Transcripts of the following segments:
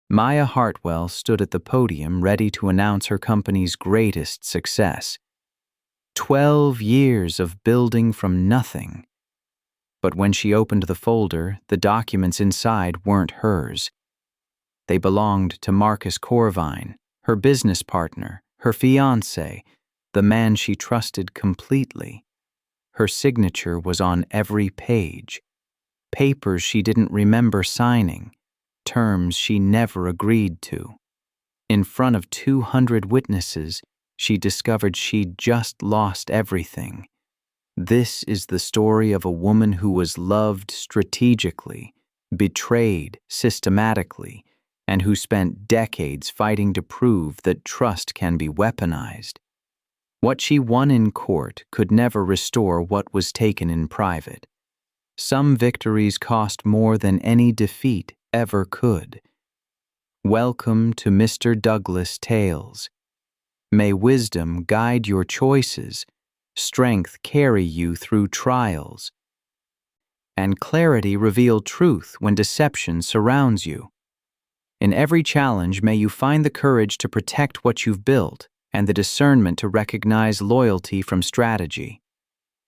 Maya Hartwell stood at the podium ready to announce her company's greatest success. 12 years of building from nothing. But when she opened the folder, the documents inside weren't hers. They belonged to Marcus Corvine, her business partner, her fiancé, the man she trusted completely. Her signature was on every page. Papers she didn't remember signing, terms she never agreed to. In front of 200 witnesses, she discovered she'd just lost everything. This is the story of a woman who was loved strategically, betrayed systematically, and who spent decades fighting to prove that trust can be weaponized. What she won in court could never restore what was taken in private. Some victories cost more than any defeat ever could. Welcome to Mr. Douglas Tales. May wisdom guide your choices, strength carry you through trials, and clarity reveal truth when deception surrounds you. In every challenge, may you find the courage to protect what you've built and the discernment to recognize loyalty from strategy.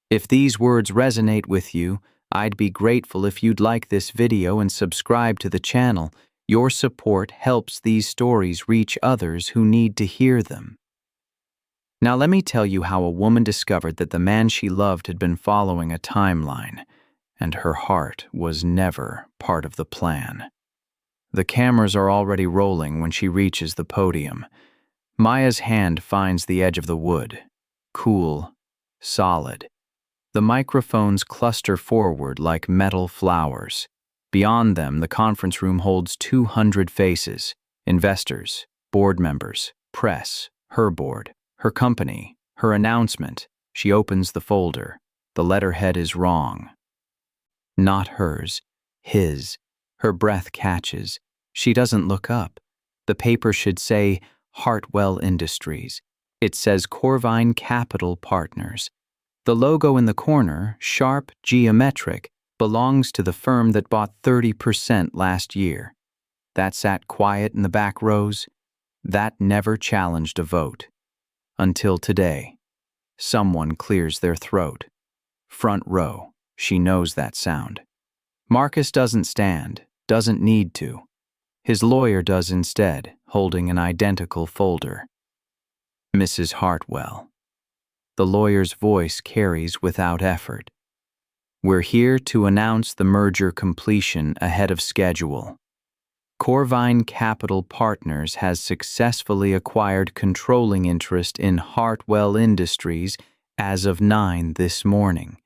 If these words resonate with you, I'd be grateful if you'd like this video and subscribe to the channel. Your support helps these stories reach others who need to hear them. Now let me tell you how a woman discovered that the man she loved had been following a timeline, and her heart was never part of the plan. The cameras are already rolling when she reaches the podium. Maya's hand finds the edge of the wood. Cool, solid. The microphones cluster forward like metal flowers. Beyond them, the conference room holds 200 faces, investors, board members, press, her board, her company, her announcement. She opens the folder. The letterhead is wrong. Not hers, his. Her breath catches. She doesn't look up. The paper should say Hartwell Industries. It says Corvine Capital Partners. The logo in the corner, sharp, geometric, belongs to the firm that bought 30% last year. That sat quiet in the back rows. That never challenged a vote. Until today. Someone clears their throat. Front row. She knows that sound. Marcus doesn't stand, doesn't need to. His lawyer does instead, holding an identical folder. Mrs. Hartwell. The lawyer's voice carries without effort. We're here to announce the merger completion ahead of schedule. Corvine Capital Partners has successfully acquired controlling interest in Hartwell Industries as of 9 this morning.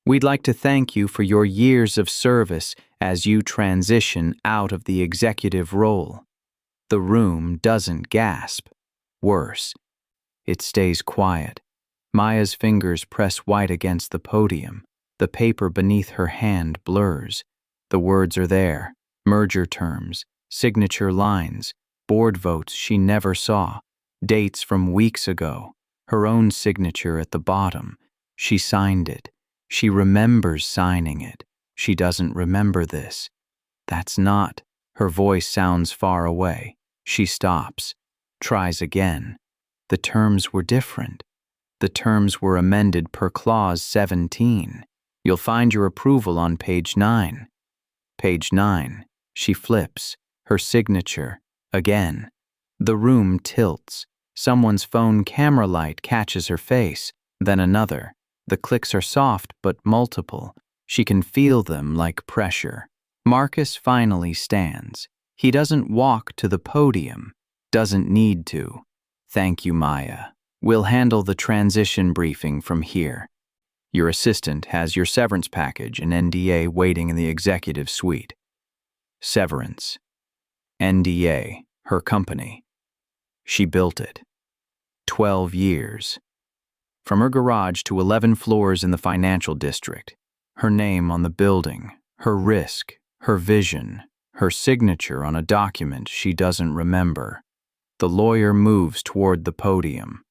We'd like to thank you for your years of service as you transition out of the executive role. The room doesn't gasp. Worse, it stays quiet. Maya's fingers press white against the podium. The paper beneath her hand blurs. The words are there. Merger terms, signature lines, board votes she never saw, dates from weeks ago, her own signature at the bottom. She signed it. She remembers signing it. She doesn't remember this. That's not. Her voice sounds far away. She stops, tries again. The terms were different. The terms were amended per clause 17. You'll find your approval on page 9. Page 9. She flips. Her signature. Again. The room tilts. Someone's phone camera light catches her face. Then another. The clicks are soft but multiple. She can feel them like pressure. Marcus finally stands. He doesn't walk to the podium. Doesn't need to. Thank you, Maya. We'll handle the transition briefing from here. Your assistant has your severance package and NDA waiting in the executive suite. Severance. NDA, her company. She built it. 12 years. From her garage to 11 floors in the financial district. Her name on the building, her risk, her vision, her signature on a document she doesn't remember. The lawyer moves toward the podium.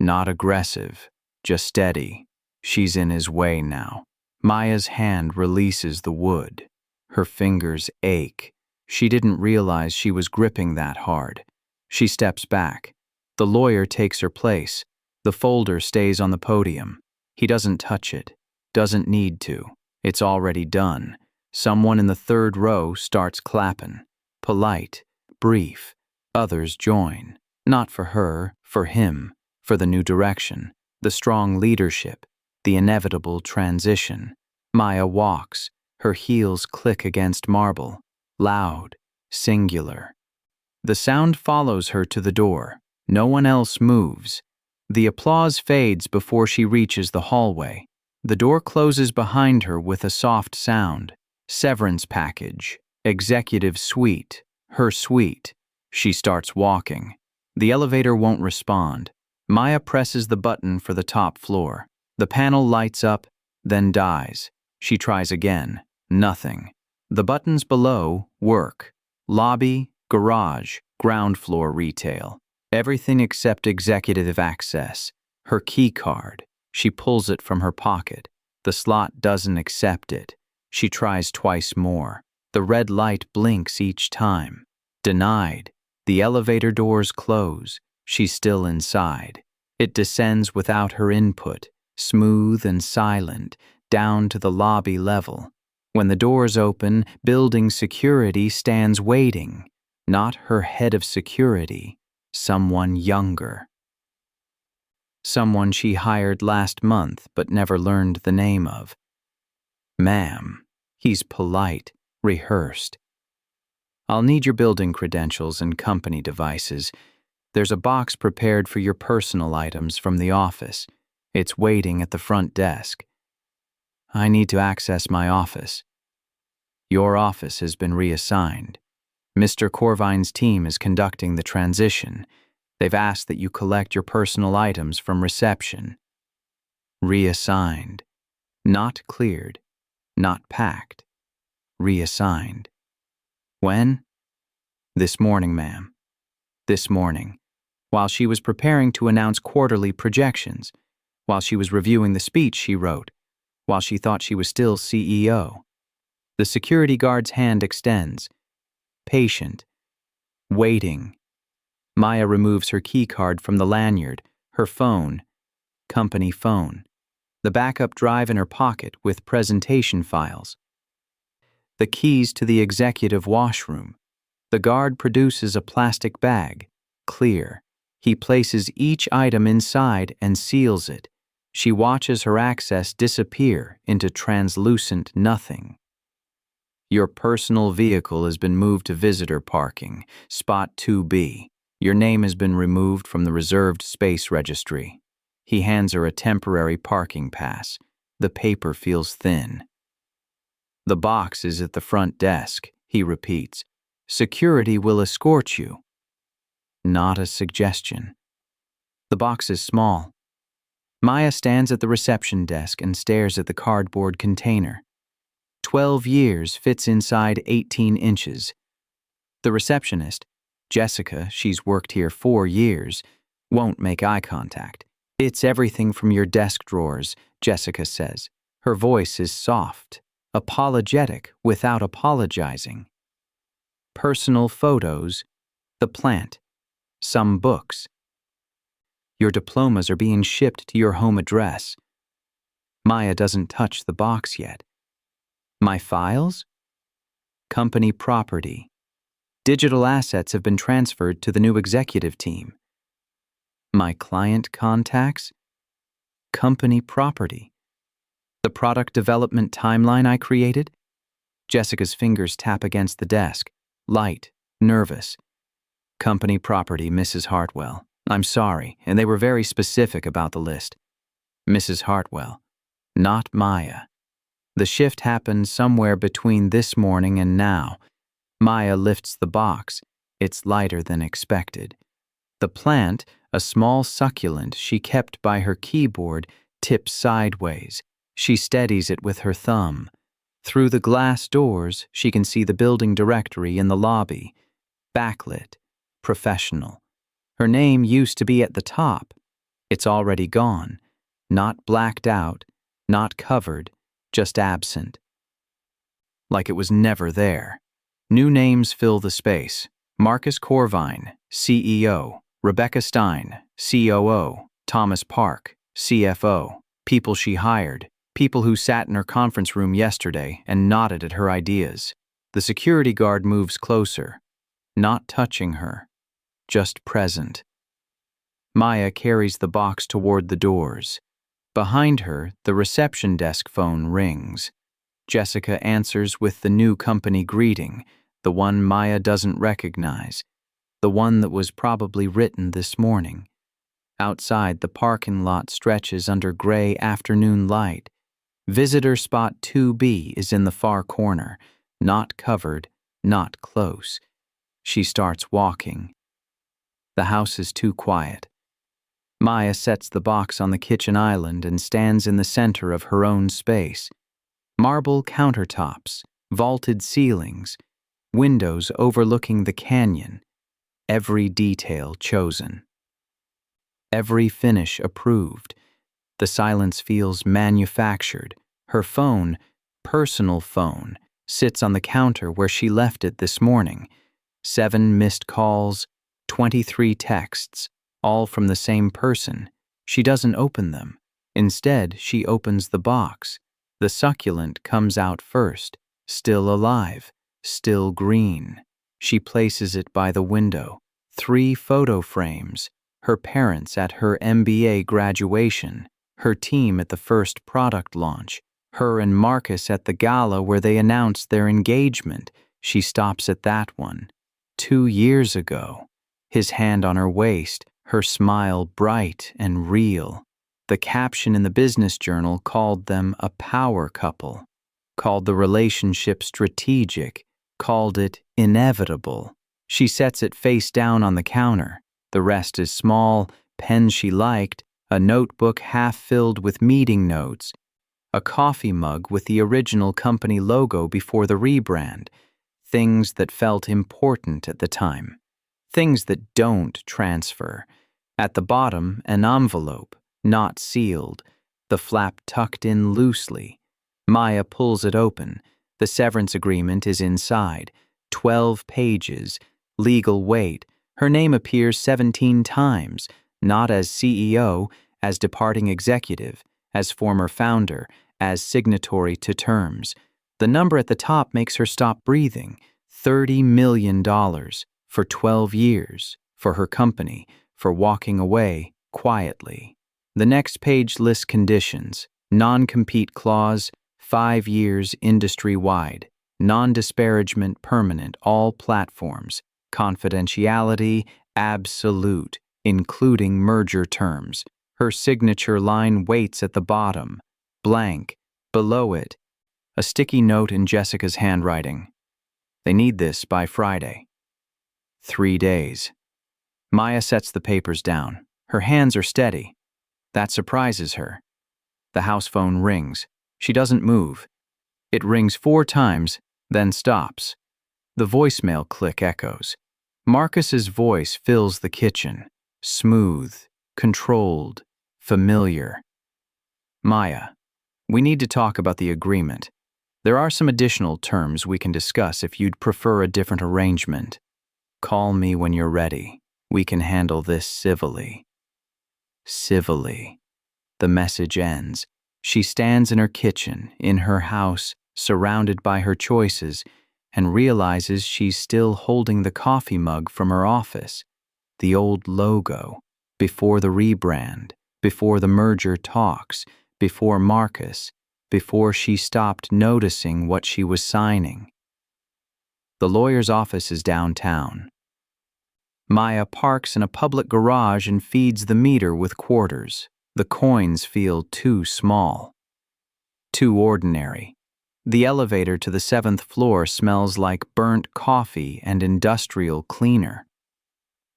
Not aggressive, just steady. She's in his way now. Maya's hand releases the wood. Her fingers ache. She didn't realize she was gripping that hard. She steps back. The lawyer takes her place. The folder stays on the podium. He doesn't touch it. Doesn't need to. It's already done. Someone in the third row starts clapping. Polite, brief. Others join. Not for her, for him, for the new direction, the strong leadership, the inevitable transition. Maya walks. Her heels click against marble. Loud, singular. The sound follows her to the door. No one else moves. The applause fades before she reaches the hallway. The door closes behind her with a soft sound. Severance package. Executive suite. Her suite. She starts walking. The elevator won't respond. Maya presses the button for the top floor. The panel lights up, then dies. She tries again. Nothing. The buttons below work. Lobby, garage, ground floor retail. Everything except executive access. Her key card. She pulls it from her pocket. The slot doesn't accept it. She tries twice more. The red light blinks each time. Denied. The elevator doors close. She's still inside. It descends without her input, smooth and silent, down to the lobby level. When the doors open, building security stands waiting. Not her head of security. Someone younger. Someone she hired last month but never learned the name of. Ma'am. He's polite, rehearsed. I'll need your building credentials and company devices. There's a box prepared for your personal items from the office. It's waiting at the front desk. I need to access my office. Your office has been reassigned. Mr. Corvine's team is conducting the transition. They've asked that you collect your personal items from reception. Reassigned. Not cleared. Not packed. Reassigned. When? This morning, ma'am. This morning. While she was preparing to announce quarterly projections. While she was reviewing the speech she wrote. While she thought she was still CEO. The security guard's hand extends. Patient. Waiting. Maya removes her key card from the lanyard, her phone, company phone, the backup drive in her pocket with presentation files, the keys to the executive washroom. The guard produces a plastic bag, clear. He places each item inside and seals it. She watches her access disappear into translucent nothing. Your personal vehicle has been moved to visitor parking, spot 2B. Your name has been removed from the reserved space registry. He hands her a temporary parking pass. The paper feels thin. The box is at the front desk, he repeats. Security will escort you. Not a suggestion. The box is small. Maya stands at the reception desk and stares at the cardboard container. 12 years fits inside 18 inches. The receptionist, Jessica, she's worked here 4 years, won't make eye contact. It's everything from your desk drawers, Jessica says. Her voice is soft, apologetic without apologizing. Personal photos, the plant, some books. Your diplomas are being shipped to your home address. Maya doesn't touch the box yet. My files? Company property. Digital assets have been transferred to the new executive team. My client contacts? Company property. The product development timeline I created? Jessica's fingers tap against the desk, light, nervous. Company property, Mrs. Hartwell. I'm sorry, and they were very specific about the list. Mrs. Hartwell, not Maya. The shift happened somewhere between this morning and now. Maya lifts the box. It's lighter than expected. The plant, a small succulent she kept by her keyboard, tips sideways. She steadies it with her thumb. Through the glass doors, she can see the building directory in the lobby. Backlit. Professional. Her name used to be at the top. It's already gone. Not blacked out, not covered, just absent. Like it was never there. New names fill the space. Marcus Corvine, CEO. Rebecca Stein, COO. Thomas Park, CFO. People she hired. People who sat in her conference room yesterday and nodded at her ideas. The security guard moves closer, not touching her, just present. Maya carries the box toward the doors. Behind her, the reception desk phone rings. Jessica answers with the new company greeting, the one Maya doesn't recognize, the one that was probably written this morning. Outside, the parking lot stretches under gray afternoon light. Visitor spot 2B is in the far corner, not covered, not close. She starts walking. The house is too quiet. Maya sets the box on the kitchen island and stands in the center of her own space. Marble countertops, vaulted ceilings, windows overlooking the canyon, every detail chosen. Every finish approved. The silence feels manufactured. Her phone, personal phone, sits on the counter where she left it this morning. 7 missed calls, 23 texts, all from the same person. She doesn't open them. Instead, she opens the box. The succulent comes out first, still alive, still green. She places it by the window. 3 photo frames. Her parents at her MBA graduation, her team at the first product launch, her and Marcus at the gala where they announced their engagement. She stops at that one. 2 years ago. His hand on her waist, her smile bright and real. The caption in the business journal called them a power couple, called the relationship strategic, called it inevitable. She sets it face down on the counter. The rest is small, pens she liked, a notebook half filled with meeting notes, a coffee mug with the original company logo before the rebrand, things that felt important at the time, things that don't transfer. At the bottom, an envelope, not sealed, the flap tucked in loosely. Maya pulls it open. The severance agreement is inside, 12 pages, legal weight. Her name appears 17 times, not as CEO, as departing executive, as former founder, as signatory to terms. The number at the top makes her stop breathing. $30 million for 12 years, for her company, for walking away quietly. The next page lists conditions. Non-compete clause, 5 years industry-wide. Non-disparagement permanent, all platforms. Confidentiality, absolute, including merger terms. Her signature line waits at the bottom. Blank. Below it, a sticky note in Jessica's handwriting. They need this by Friday. 3 days. Maya sets the papers down. Her hands are steady. That surprises her. The house phone rings. She doesn't move. It rings 4 times, then stops. The voicemail click echoes. Marcus's voice fills the kitchen. Smooth, controlled, familiar. Maya, we need to talk about the agreement. There are some additional terms we can discuss if you'd prefer a different arrangement. Call me when you're ready. We can handle this civilly. Civilly. The message ends. She stands in her kitchen, in her house, surrounded by her choices, and realizes she's still holding the coffee mug from her office. The old logo, before the rebrand, before the merger talks, before Marcus, before she stopped noticing what she was signing. The lawyer's office is downtown. Maya parks in a public garage and feeds the meter with quarters. The coins feel too small, too ordinary. The elevator to the 7th floor smells like burnt coffee and industrial cleaner.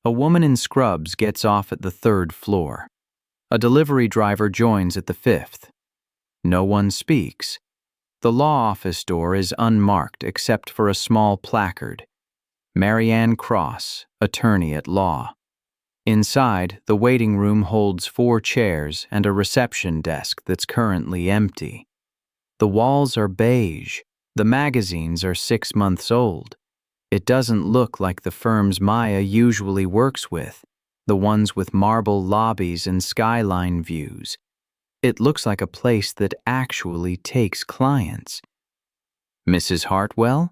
A woman in scrubs gets off at the 3rd floor. A delivery driver joins at the 5th. No one speaks. The law office door is unmarked except for a small placard. Marianne Cross, attorney at law. Inside, the waiting room holds 4 chairs and a reception desk that's currently empty. The walls are beige. The magazines are 6 months old. It doesn't look like the firms Maya usually works with, the ones with marble lobbies and skyline views. It looks like a place that actually takes clients. Mrs. Hartwell?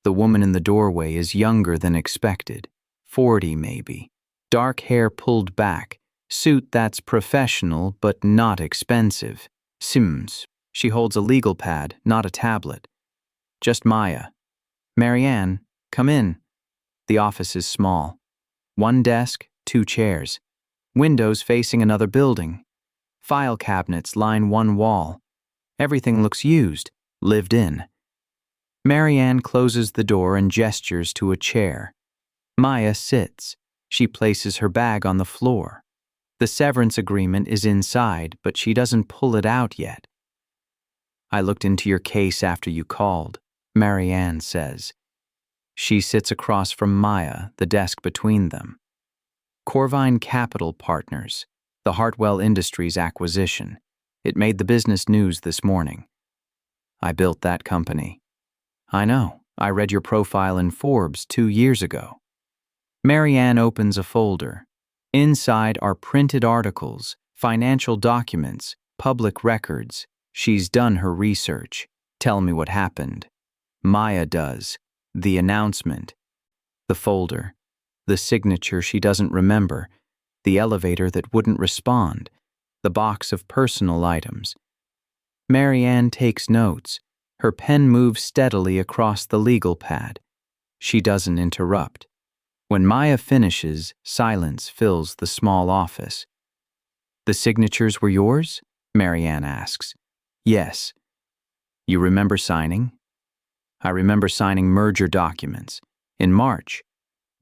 The woman in the doorway is younger than expected, 40 maybe. Dark hair pulled back, suit that's professional but not expensive. Sims. She holds a legal pad, not a tablet. Just Maya. Marianne, come in. The office is small. One desk, 2 chairs. Windows facing another building. File cabinets line one wall. Everything looks used, lived in. Marianne closes the door and gestures to a chair. Maya sits. She places her bag on the floor. The severance agreement is inside, but she doesn't pull it out yet. I looked into your case after you called, Marianne says. She sits across from Maya, the desk between them. Corvine Capital Partners, the Hartwell Industries acquisition. It made the business news this morning. I built that company. I know. I read your profile in Forbes 2 years ago. Marianne opens a folder. Inside are printed articles, financial documents, public records. She's done her research. Tell me what happened. Maya does. The announcement. The folder. The signature she doesn't remember. The elevator that wouldn't respond. The box of personal items. Marianne takes notes. Her pen moves steadily across the legal pad. She doesn't interrupt. When Maya finishes, silence fills the small office. The signatures were yours? Marianne asks. Yes. You remember signing? I remember signing merger documents. In March.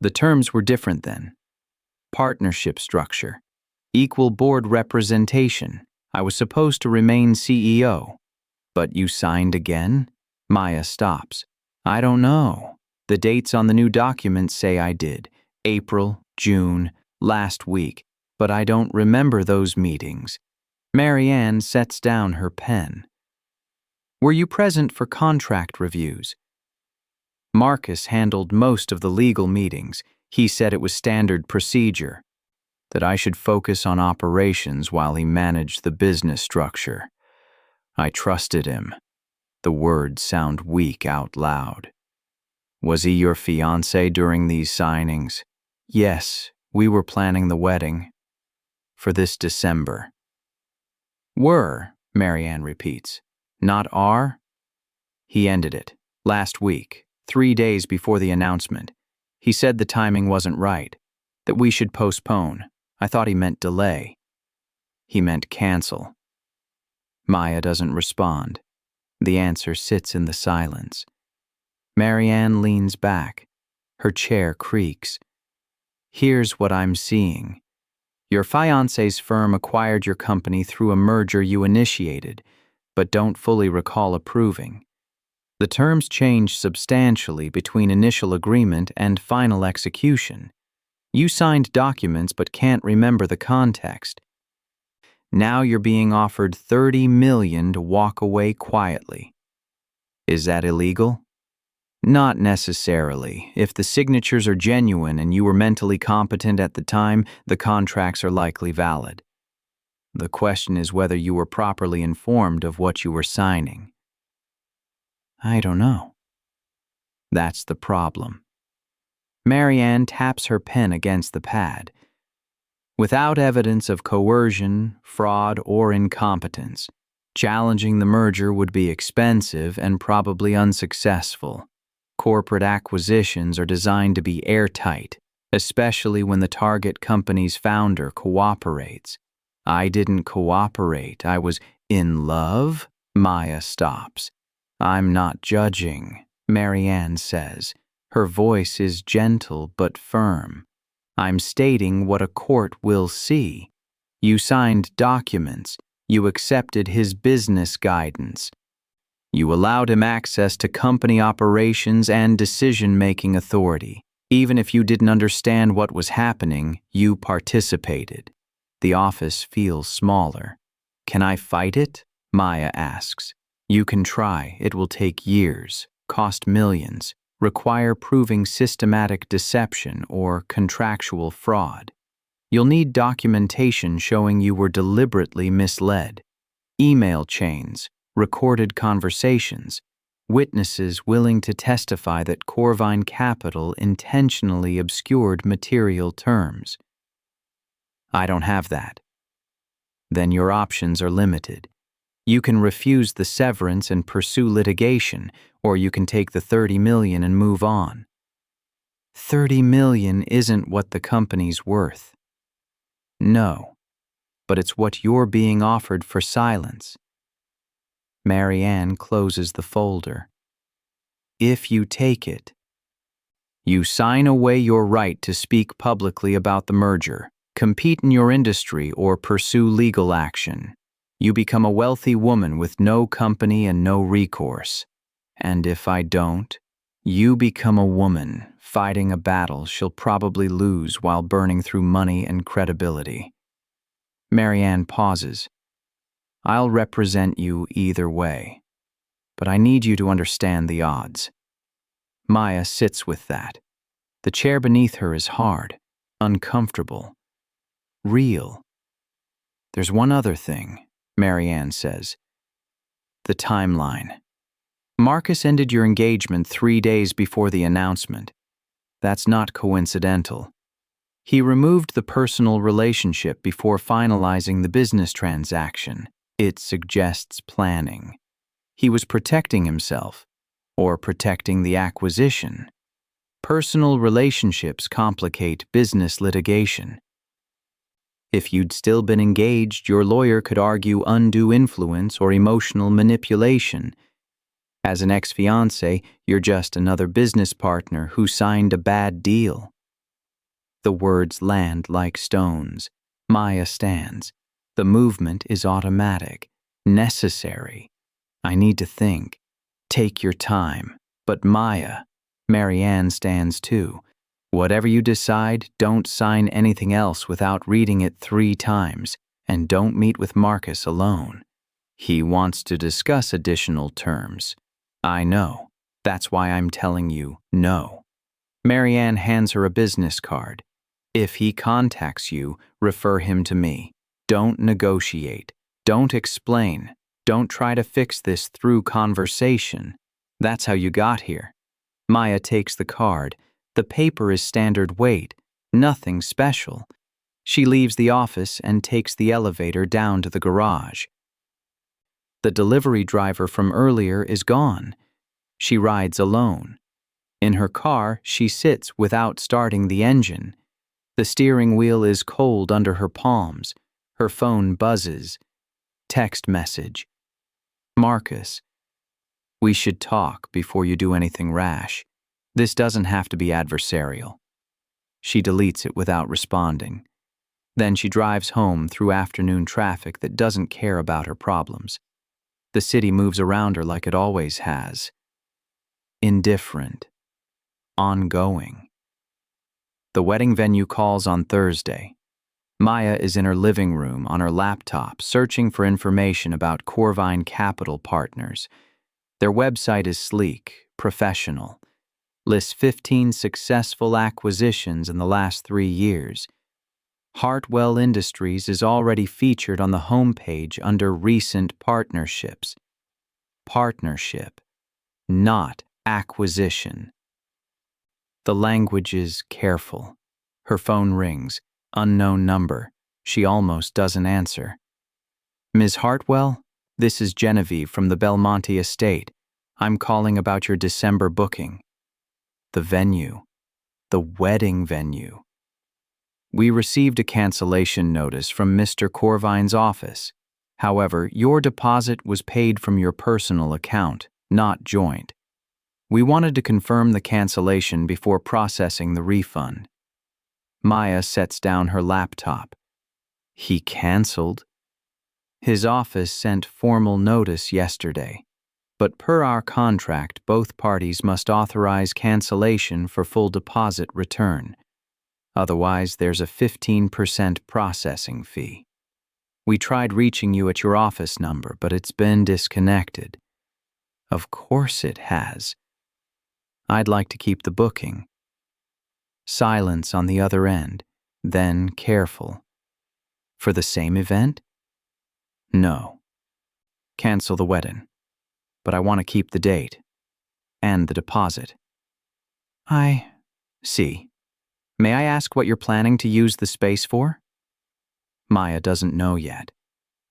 The terms were different then. Partnership structure. Equal board representation. I was supposed to remain CEO. But you signed again? Maya stops. I don't know. The dates on the new documents say I did. April, June, last week. But I don't remember those meetings. Marianne sets down her pen. Were you present for contract reviews? Marcus handled most of the legal meetings. He said it was standard procedure, that I should focus on operations while he managed the business structure. I trusted him. The words sound weak out loud. Was he your fiancé during these signings? Yes, we were planning the wedding. For this December. Were, Marianne repeats. Not are? He ended it. Last week, 3 days before the announcement. He said the timing wasn't right, that we should postpone. I thought he meant delay. He meant cancel. Maya doesn't respond. The answer sits in the silence. Marianne leans back. Her chair creaks. Here's what I'm seeing. Your fiancé's firm acquired your company through a merger you initiated, but don't fully recall approving. The terms changed substantially between initial agreement and final execution. You signed documents but can't remember the context. Now you're being offered $30 million to walk away quietly. Is that illegal? Not necessarily. If the signatures are genuine and you were mentally competent at the time, the contracts are likely valid. The question is whether you were properly informed of what you were signing. I don't know. That's the problem. Marianne taps her pen against the pad. Without evidence of coercion, fraud, or incompetence, challenging the merger would be expensive and probably unsuccessful. Corporate acquisitions are designed to be airtight, especially when the target company's founder cooperates. I didn't cooperate. I was in love? Maya stops. I'm not judging, Marianne says. Her voice is gentle but firm. I'm stating what a court will see. You signed documents. You accepted his business guidance. You allowed him access to company operations and decision-making authority. Even if you didn't understand what was happening, you participated. The office feels smaller. Can I fight it? Maya asks. You can try. It will take years, cost millions. require proving systematic deception or contractual fraud. You'll need documentation showing you were deliberately misled, email chains, recorded conversations, witnesses willing to testify that Corvine Capital intentionally obscured material terms. I don't have that. Then your options are limited. You can refuse the severance and pursue litigation, or you can take the $30 million and move on. $30 million isn't what the company's worth. No, but it's what you're being offered for silence. Marianne closes the folder. If you take it, you sign away your right to speak publicly about the merger, compete in your industry, or pursue legal action. You become a wealthy woman with no company and no recourse. And if I don't, you become a woman fighting a battle she'll probably lose while burning through money and credibility. Marianne pauses. I'll represent you either way, but I need you to understand the odds. Maya sits with that. The chair beneath her is hard, uncomfortable, real. There's one other thing, Marianne says. The timeline. Marcus ended your engagement 3 days before the announcement. That's not coincidental. He removed the personal relationship before finalizing the business transaction. It suggests planning. He was protecting himself, or protecting the acquisition. Personal relationships complicate business litigation. If you'd still been engaged, your lawyer could argue undue influence or emotional manipulation. As an ex-fiancé, you're just another business partner who signed a bad deal. The words land like stones. Maya stands. The movement is automatic, necessary. I need to think. Take your time. But Maya, Marianne stands too. Whatever you decide, don't sign anything else without reading it 3 times, and don't meet with Marcus alone. He wants to discuss additional terms. I know. That's why I'm telling you no. Marianne hands her a business card. If he contacts you, refer him to me. Don't negotiate. Don't explain. Don't try to fix this through conversation. That's how you got here. Maya takes the card. The paper is standard weight, nothing special. She leaves the office and takes the elevator down to the garage. The delivery driver from earlier is gone. She rides alone. In her car, she sits without starting the engine. The steering wheel is cold under her palms. Her phone buzzes. Text message. Marcus, we should talk before you do anything rash. This doesn't have to be adversarial. She deletes it without responding. Then she drives home through afternoon traffic that doesn't care about her problems. The city moves around her like it always has. Indifferent. Ongoing. The wedding venue calls on Thursday. Maya is in her living room on her laptop searching for information about Corvine Capital Partners. Their website is sleek, professional. Lists 15 successful acquisitions in the last 3 years. Hartwell Industries is already featured on the homepage under recent partnerships. Partnership, not acquisition. The language is careful. Her phone rings. Unknown number. She almost doesn't answer. Ms. Hartwell, this is Genevieve from the Belmonte estate. I'm calling about your December booking. The venue. The wedding venue. We received a cancellation notice from Mr. Corvine's office. However, your deposit was paid from your personal account, not joint. We wanted to confirm the cancellation before processing the refund. Maya sets down her laptop. He canceled. His office sent formal notice yesterday, but per our contract, both parties must authorize cancellation for full deposit return. Otherwise, there's a 15% processing fee. We tried reaching you at your office number, but it's been disconnected. Of course it has. I'd like to keep the booking. Silence on the other end, then careful. For the same event? No. Cancel the wedding. But I want to keep the date. And the deposit. I see. May I ask what you're planning to use the space for? Maya doesn't know yet,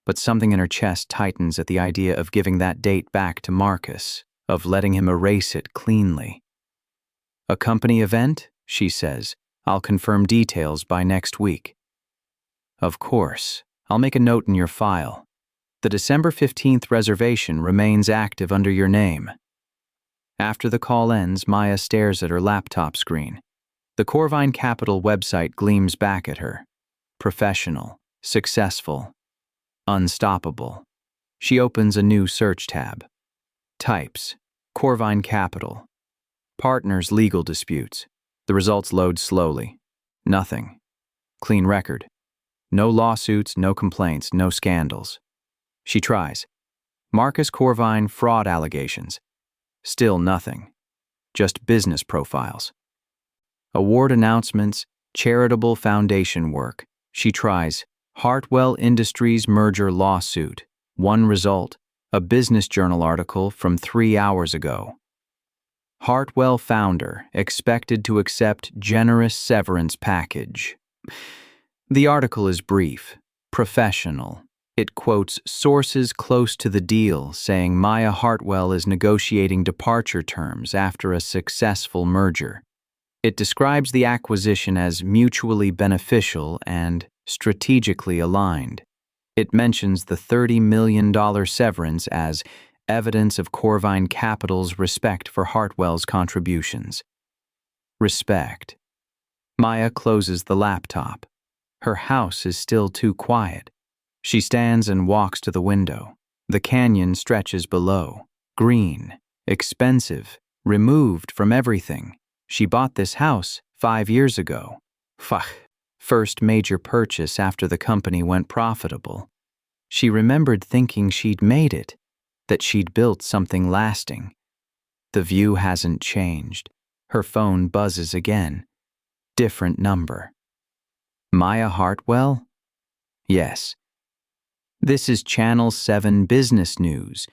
but something in her chest tightens at the idea of giving that date back to Marcus, of letting him erase it cleanly. A company event, she says. I'll confirm details by next week. Of course, I'll make a note in your file. The December 15th reservation remains active under your name. After the call ends, Maya stares at her laptop screen. The Corvine Capital website gleams back at her. Professional, successful, unstoppable. She opens a new search tab. Types, Corvine Capital. Partners legal disputes. The results load slowly. Nothing. Clean record. No lawsuits, no complaints, no scandals. She tries. Marcus Corvine fraud allegations. Still nothing. Just business profiles. Award announcements, charitable foundation work. She tries. Hartwell Industries merger lawsuit. One result, a business journal article from 3 hours ago. Hartwell founder expected to accept generous severance package. The article is brief, professional. It quotes sources close to the deal saying Maya Hartwell is negotiating departure terms after a successful merger. It describes the acquisition as mutually beneficial and strategically aligned. It mentions the $30 million severance as evidence of Corvine Capital's respect for Hartwell's contributions. Respect. Maya closes the laptop. Her house is still too quiet. She stands and walks to the window. The canyon stretches below. Green, expensive, removed from everything. She bought this house 5 years ago. First major purchase after the company went profitable. She remembered thinking she'd made it, that she'd built something lasting. The view hasn't changed. Her phone buzzes again. Different number. Maya Hartwell? Yes. This is Channel 7 Business News.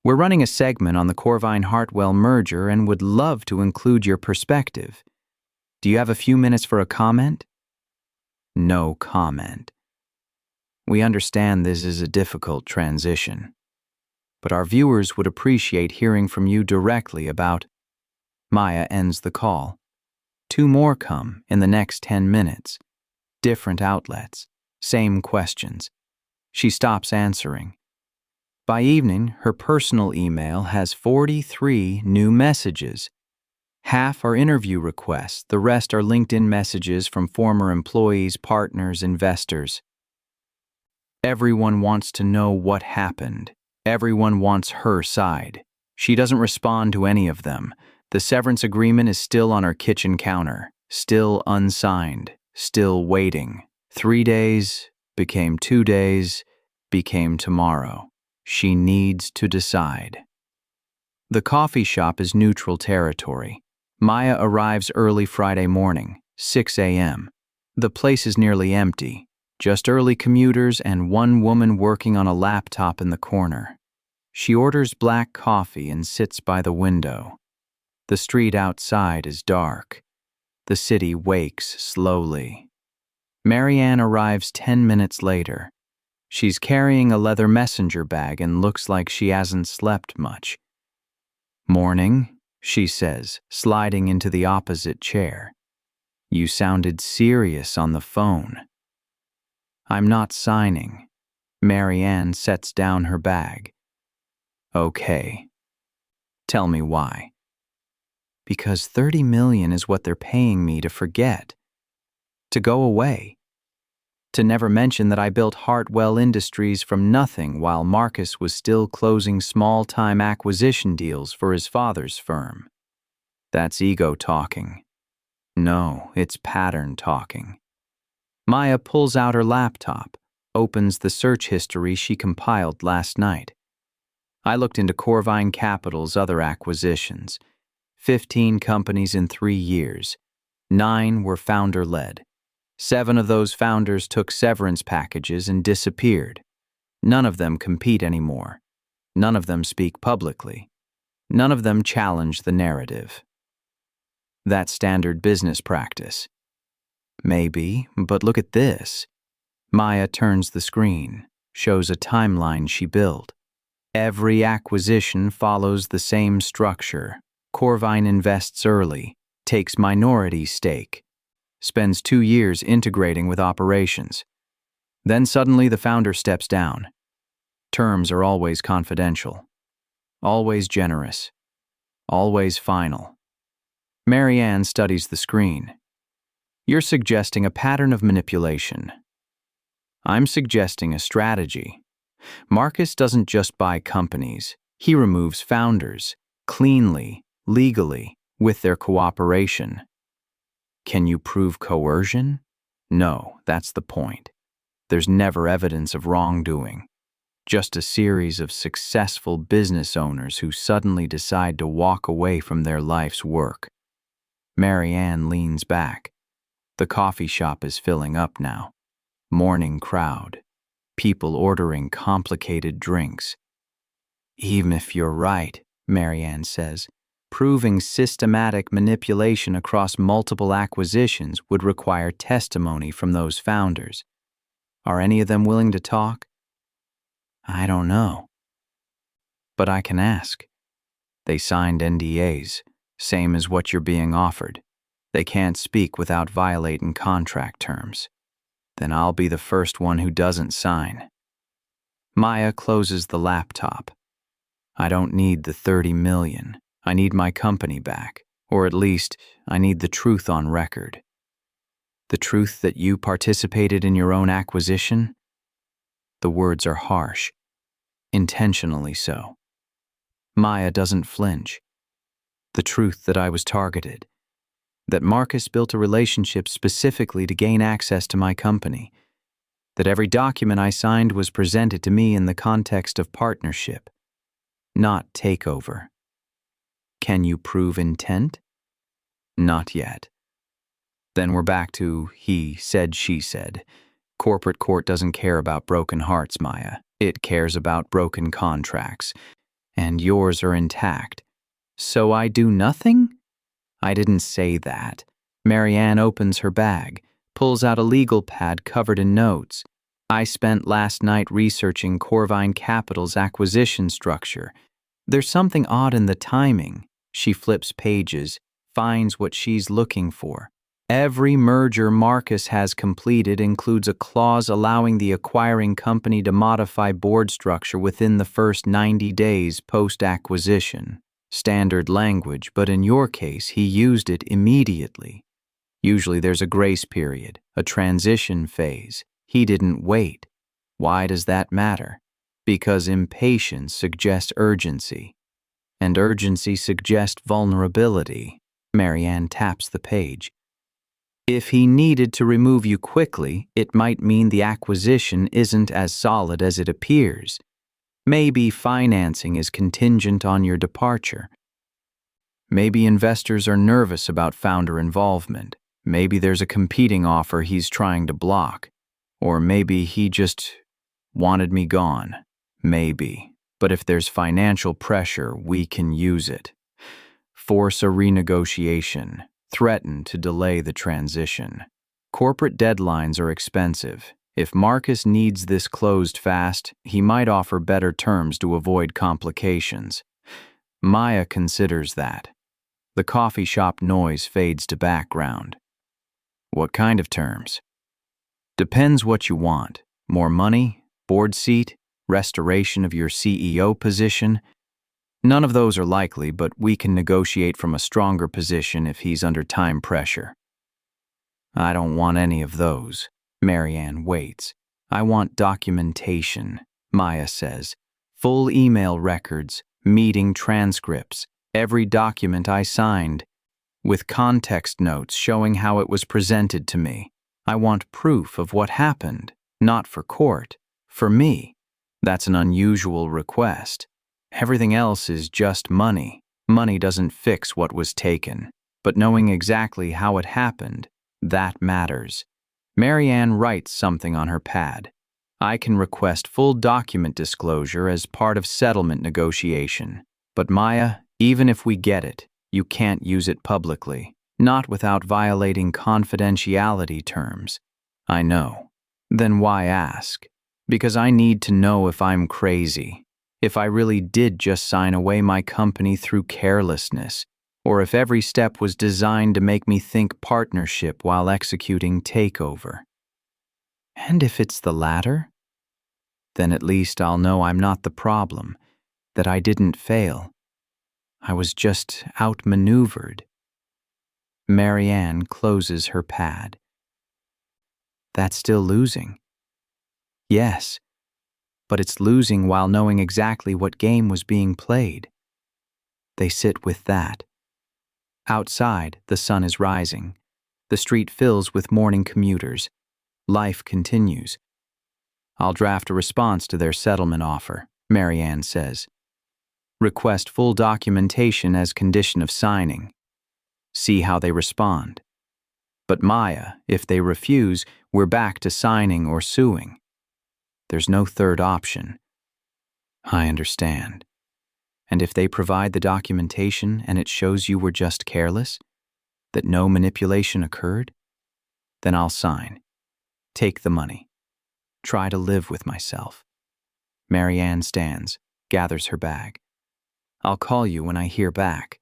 We're running a segment on the Corvine-Hartwell merger and would love to include your perspective. Do you have a few minutes for a comment? No comment. We understand this is a difficult transition, but our viewers would appreciate hearing from you directly about. Maya ends the call. 2 more come in the next 10 minutes. Different outlets, same questions. She stops answering. By evening, her personal email has 43 new messages. Half are interview requests, the rest are LinkedIn messages from former employees, partners, investors. Everyone wants to know what happened. Everyone wants her side. She doesn't respond to any of them. The severance agreement is still on her kitchen counter, still unsigned, still waiting. 3 days became 2 days, became tomorrow. She needs to decide. The coffee shop is neutral territory. Maya arrives early Friday morning, 6 a.m. The place is nearly empty, just early commuters and one woman working on a laptop in the corner. She orders black coffee and sits by the window. The street outside is dark. The city wakes slowly. Marianne arrives 10 minutes later. She's carrying a leather messenger bag and looks like she hasn't slept much. Morning, she says, sliding into the opposite chair. You sounded serious on the phone. I'm not signing. Marianne sets down her bag. Okay. Tell me why. Because $30 million is what they're paying me to forget. To go away. To never mention that I built Hartwell Industries from nothing while Marcus was still closing small-time acquisition deals for his father's firm. That's ego talking. No, it's pattern talking. Maya pulls out her laptop, opens the search history she compiled last night. I looked into Corvine Capital's other acquisitions. 15 companies in 3 years. 9 were founder-led. 7 of those founders took severance packages and disappeared. None of them compete anymore. None of them speak publicly. None of them challenge the narrative. That's standard business practice. Maybe, but look at this. Maya turns the screen, shows a timeline she built. Every acquisition follows the same structure. Corvine invests early, takes minority stake, spends 2 years integrating with operations. Then suddenly the founder steps down. Terms are always confidential, always generous, always final. Marianne studies the screen. You're suggesting a pattern of manipulation. I'm suggesting a strategy. Marcus doesn't just buy companies. He removes founders, cleanly, legally, with their cooperation. Can you prove coercion? No, that's the point. There's never evidence of wrongdoing. Just a series of successful business owners who suddenly decide to walk away from their life's work. Marianne leans back. The coffee shop is filling up now. Morning crowd. People ordering complicated drinks. Even if you're right, Marianne says, proving systematic manipulation across multiple acquisitions would require testimony from those founders. Are any of them willing to talk? I don't know. But I can ask. They signed NDAs, same as what you're being offered. They can't speak without violating contract terms. Then I'll be the first one who doesn't sign. Maya closes the laptop. I don't need the 30 million. I need my company back, or at least I need the truth on record. The truth that you participated in your own acquisition? The words are harsh, intentionally so. Maya doesn't flinch. The truth that I was targeted, that Marcus built a relationship specifically to gain access to my company, that every document I signed was presented to me in the context of partnership, not takeover. Can you prove intent? Not yet. Then we're back to he said, she said. Corporate court doesn't care about broken hearts, Maya. It cares about broken contracts. And yours are intact. So I do nothing? I didn't say that. Marianne opens her bag, pulls out a legal pad covered in notes. I spent last night researching Corvine Capital's acquisition structure. There's something odd in the timing. She flips pages, finds what she's looking for. Every merger Marcus has completed includes a clause allowing the acquiring company to modify board structure within the first 90 days post-acquisition. Standard language, but in your case, he used it immediately. Usually there's a grace period, a transition phase. He didn't wait. Why does that matter? Because impatience suggests urgency, and urgency suggests vulnerability. Marianne taps the page. If he needed to remove you quickly, it might mean the acquisition isn't as solid as it appears. Maybe financing is contingent on your departure. Maybe investors are nervous about founder involvement. Maybe there's a competing offer he's trying to block. Or maybe he just wanted me gone. Maybe. But if there's financial pressure, we can use it. Force a renegotiation. Threaten to delay the transition. Corporate deadlines are expensive. If Marcus needs this closed fast, he might offer better terms to avoid complications. Maya considers that. The coffee shop noise fades to background. What kind of terms? Depends what you want. More money? Board seat? Restoration of your CEO position? None of those are likely, but we can negotiate from a stronger position if he's under time pressure. I don't want any of those. Marianne waits. I want documentation, Maya says. Full email records, meeting transcripts, every document I signed, with context notes showing how it was presented to me. I want proof of what happened, not for court, for me. That's an unusual request. Everything else is just money. Money doesn't fix what was taken, but knowing exactly how it happened, that matters. Marianne writes something on her pad. I can request full document disclosure as part of settlement negotiation. But Maya, even if we get it, you can't use it publicly, not without violating confidentiality terms. I know. Then why ask? Because I need to know if I'm crazy, if I really did just sign away my company through carelessness, or if every step was designed to make me think partnership while executing takeover. And if it's the latter, then at least I'll know I'm not the problem, that I didn't fail. I was just outmaneuvered. Marianne closes her pad. That's still losing. Yes, but it's losing while knowing exactly what game was being played. They sit with that. Outside, the sun is rising. The street fills with morning commuters. Life continues. I'll draft a response to their settlement offer, Marianne says. Request full documentation as condition of signing. See how they respond. But Maya, if they refuse, we're back to signing or suing. There's no third option. I understand. And if they provide the documentation and it shows you were just careless, that no manipulation occurred, then I'll sign. Take the money. Try to live with myself. Marianne stands, gathers her bag. I'll call you when I hear back.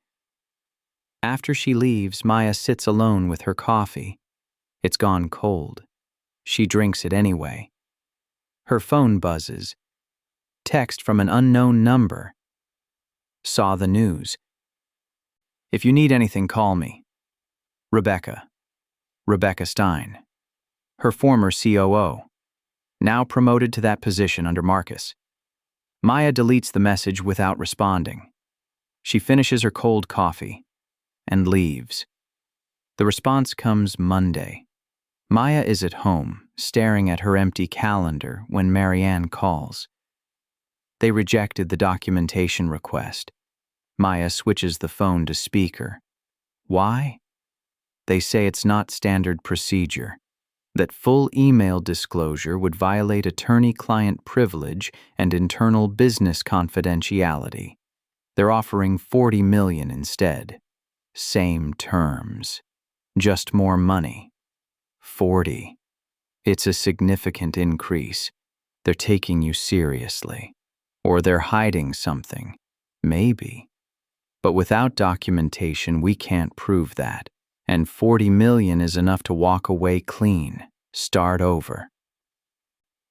After she leaves, Maya sits alone with her coffee. It's gone cold. She drinks it anyway. Her phone buzzes. Text from an unknown number. Saw the news. If you need anything, call me. Rebecca. Rebecca Stein. Her former COO. Now promoted to that position under Marcus. Maya deletes the message without responding. She finishes her cold coffee and leaves. The response comes Monday. Maya is at home, staring at her empty calendar when Marianne calls. They rejected the documentation request. Maya switches the phone to speaker. Why? They say it's not standard procedure, that full email disclosure would violate attorney-client privilege and internal business confidentiality. They're offering $40 million instead. Same terms. Just more money. 40. It's a significant increase. They're taking you seriously. Or they're hiding something. Maybe. But without documentation, we can't prove that. And $40 million is enough to walk away clean, start over.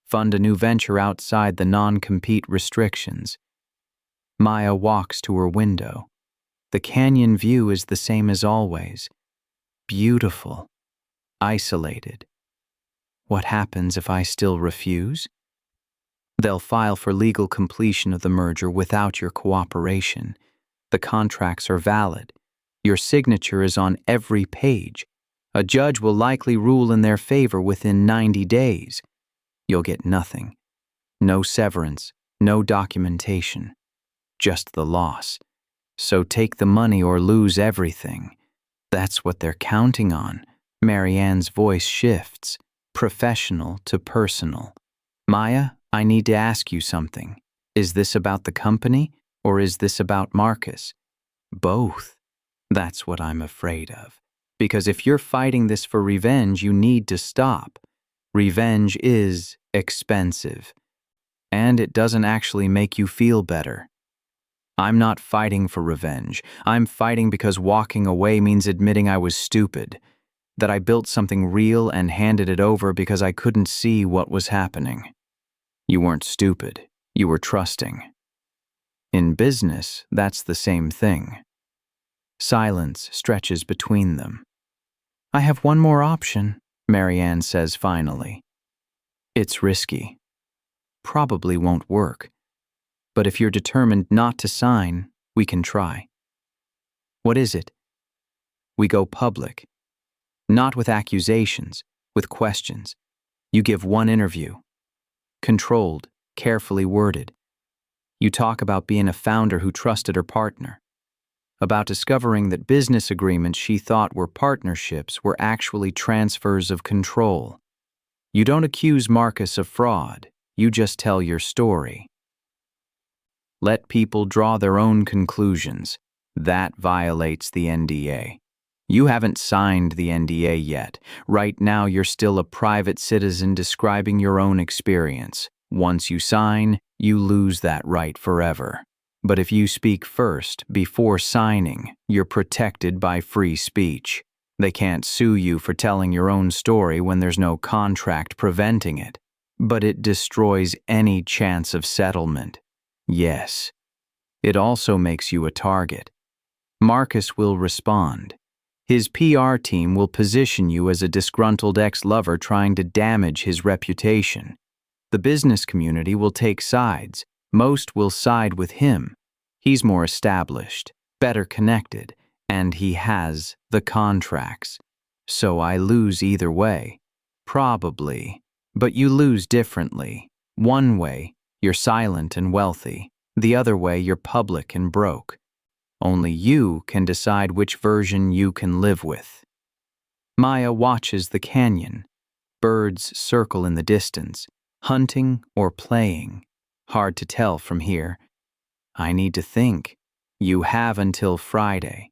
Fund a new venture outside the non-compete restrictions. Maya walks to her window. The canyon view is the same as always. Beautiful. Isolated. What happens if I still refuse? They'll file for legal completion of the merger without your cooperation. The contracts are valid. Your signature is on every page. A judge will likely rule in their favor within 90 days. You'll get nothing. No severance, no documentation. Just the loss. So take the money or lose everything. That's what they're counting on. Marianne's voice shifts, professional to personal. Maya, I need to ask you something. Is this about the company or is this about Marcus? Both. That's what I'm afraid of. Because if you're fighting this for revenge, you need to stop. Revenge is expensive. And it doesn't actually make you feel better. I'm not fighting for revenge. I'm fighting because walking away means admitting I was stupid, that I built something real and handed it over because I couldn't see what was happening. You weren't stupid. You were trusting. In business, that's the same thing. Silence stretches between them. I have one more option, Marianne says finally. It's risky. Probably won't work. But if you're determined not to sign, we can try. What is it? We go public. Not with accusations, with questions. You give one interview. Controlled, carefully worded. You talk about being a founder who trusted her partner. about discovering that business agreements she thought were partnerships were actually transfers of control. You don't accuse Marcus of fraud, you just tell your story. Let people draw their own conclusions. That violates the NDA. You haven't signed the NDA yet. Right now, you're still a private citizen describing your own experience. Once you sign, you lose that right forever. But if you speak first, before signing, you're protected by free speech. They can't sue you for telling your own story when there's no contract preventing it. But it destroys any chance of settlement. Yes. It also makes you a target. Marcus will respond. His PR team will position you as a disgruntled ex-lover trying to damage his reputation. The business community will take sides. Most will side with him. He's more established, better connected, and he has the contracts. So I lose either way. Probably. But you lose differently. One way, you're silent and wealthy. The other way, you're public and broke. Only you can decide which version you can live with. Maya watches the canyon. Birds circle in the distance, hunting or playing. Hard to tell from here. I need to think. You have until Friday.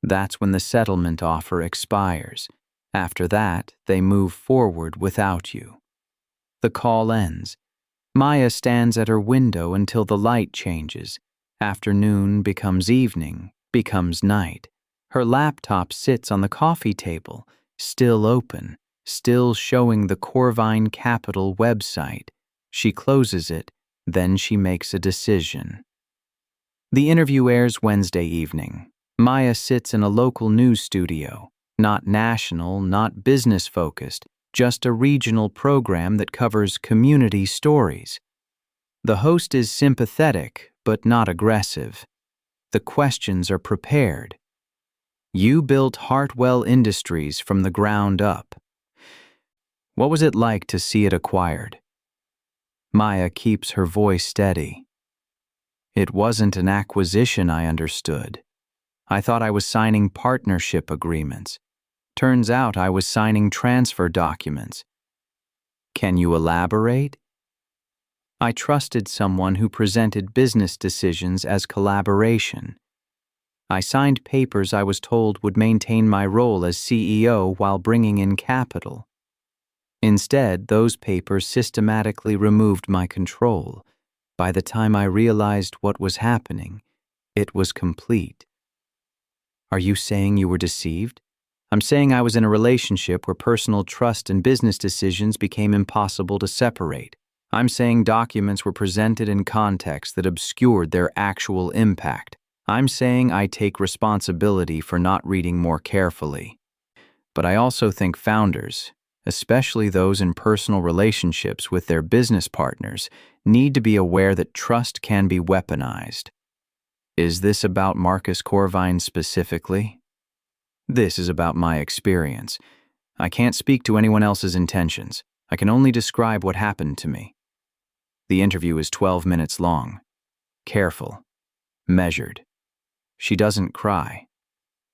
That's when the settlement offer expires. After that, they move forward without you. The call ends. Maya stands at her window until the light changes. Afternoon becomes evening, becomes night. Her laptop sits on the coffee table, still open, still showing the Corvine Capital website. She closes it, then she makes a decision. The interview airs Wednesday evening. Maya sits in a local news studio, not national, not business-focused, just a regional program that covers community stories. The host is sympathetic, but not aggressive. The questions are prepared. You built Hartwell Industries from the ground up. What was it like to see it acquired? Maya keeps her voice steady. It wasn't an acquisition, I understood. I thought I was signing partnership agreements. Turns out I was signing transfer documents. Can you elaborate? I trusted someone who presented business decisions as collaboration. I signed papers I was told would maintain my role as CEO while bringing in capital. Instead, those papers systematically removed my control. By the time I realized what was happening, it was complete. Are you saying you were deceived? I'm saying I was in a relationship where personal trust and business decisions became impossible to separate. I'm saying documents were presented in context that obscured their actual impact. I'm saying I take responsibility for not reading more carefully. But I also think founders, especially those in personal relationships with their business partners, need to be aware that trust can be weaponized. Is this about Marcus Corvine specifically? This is about my experience. I can't speak to anyone else's intentions. I can only describe what happened to me. The interview is 12 minutes long. Careful. Measured. She doesn't cry.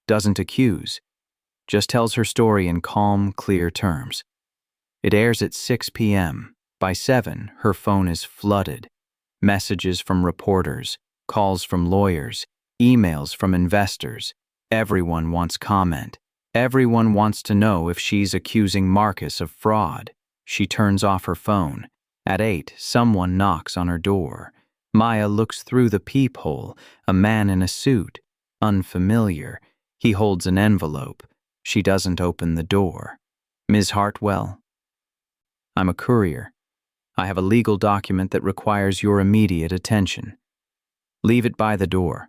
Doesn't accuse. Just tells her story in calm, clear terms. It airs at 6 p.m. By 7, her phone is flooded. Messages from reporters, calls from lawyers, emails from investors. Everyone wants comment. Everyone wants to know if she's accusing Marcus of fraud. She turns off her phone. At 8, someone knocks on her door. Maya looks through the peephole. A man in a suit. Unfamiliar. He holds an envelope. She doesn't open the door. Ms. Hartwell? I'm a courier. I have a legal document that requires your immediate attention. Leave it by the door.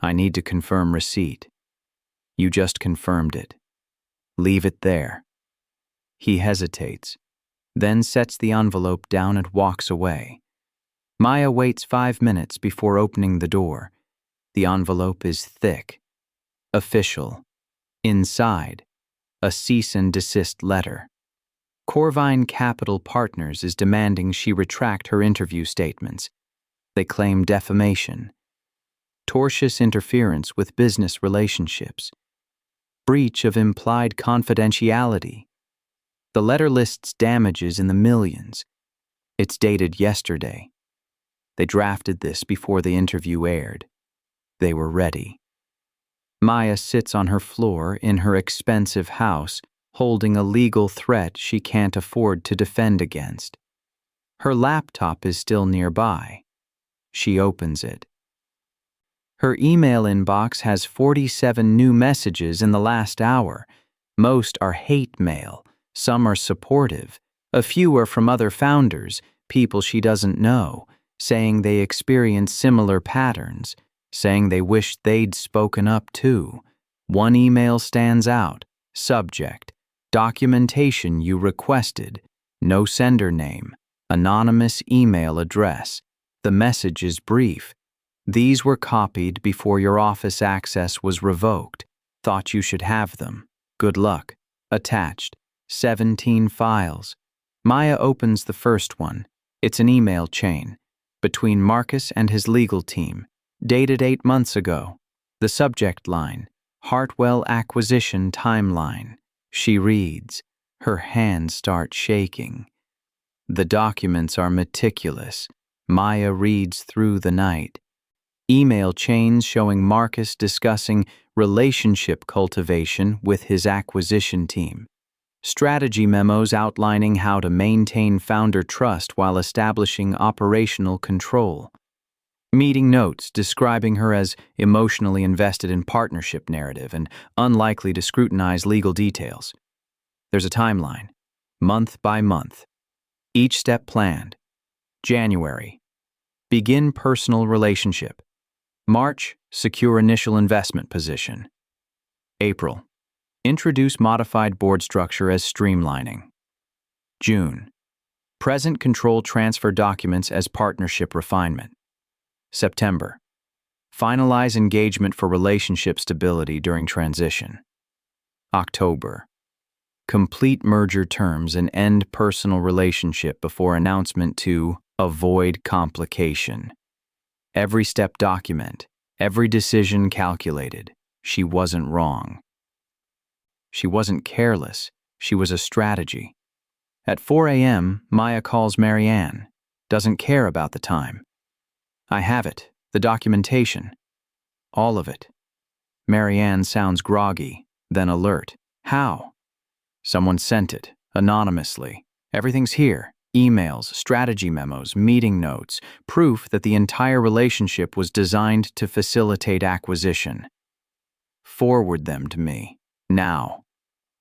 I need to confirm receipt. You just confirmed it. Leave it there. He hesitates, then sets the envelope down and walks away. Maya waits 5 minutes before opening the door. The envelope is thick. Official. Inside, a cease and desist letter. Corvine Capital Partners is demanding she retract her interview statements. They claim defamation. tortious interference with business relationships, breach of implied confidentiality. The letter lists damages in the millions. It's dated yesterday. They drafted this before the interview aired. They were ready. Maya sits on her floor in her expensive house, holding a legal threat she can't afford to defend against. Her laptop is still nearby. She opens it. Her email inbox has 47 new messages in the last hour. Most are hate mail. Some are supportive. A few are from other founders, people she doesn't know, saying they experience similar patterns, saying they wish they'd spoken up too. One email stands out. Subject: documentation you requested. No sender name. Anonymous email address. The message is brief. These were copied before your office access was revoked. Thought you should have them. Good luck. Attached: 17 files. Maya opens the first one. It's an email chain between Marcus and his legal team, dated 8 months ago. The subject line: Hartwell acquisition timeline. She reads. Her hands start shaking. The documents are meticulous. Maya reads through the night. Email chains showing Marcus discussing relationship cultivation with his acquisition team. Strategy memos outlining how to maintain founder trust while establishing operational control. Meeting notes describing her as emotionally invested in partnership narrative and unlikely to scrutinize legal details. There's a timeline, month by month. Each step planned. January: begin personal relationship. March: secure initial investment position. April: introduce modified board structure as streamlining. June: present control transfer documents as partnership refinement. September: finalize engagement for relationship stability during transition. October: complete merger terms and end personal relationship before announcement to avoid complication. Every step document, every decision calculated. She wasn't wrong. She wasn't careless. She was a strategy. At 4 a.m., Maya calls Marianne. Doesn't care about the time. I have it, the documentation. All of it. Marianne sounds groggy, then alert. How? Someone sent it, anonymously. Everything's here. Emails, strategy memos, meeting notes, proof that the entire relationship was designed to facilitate acquisition. Forward them to me, now.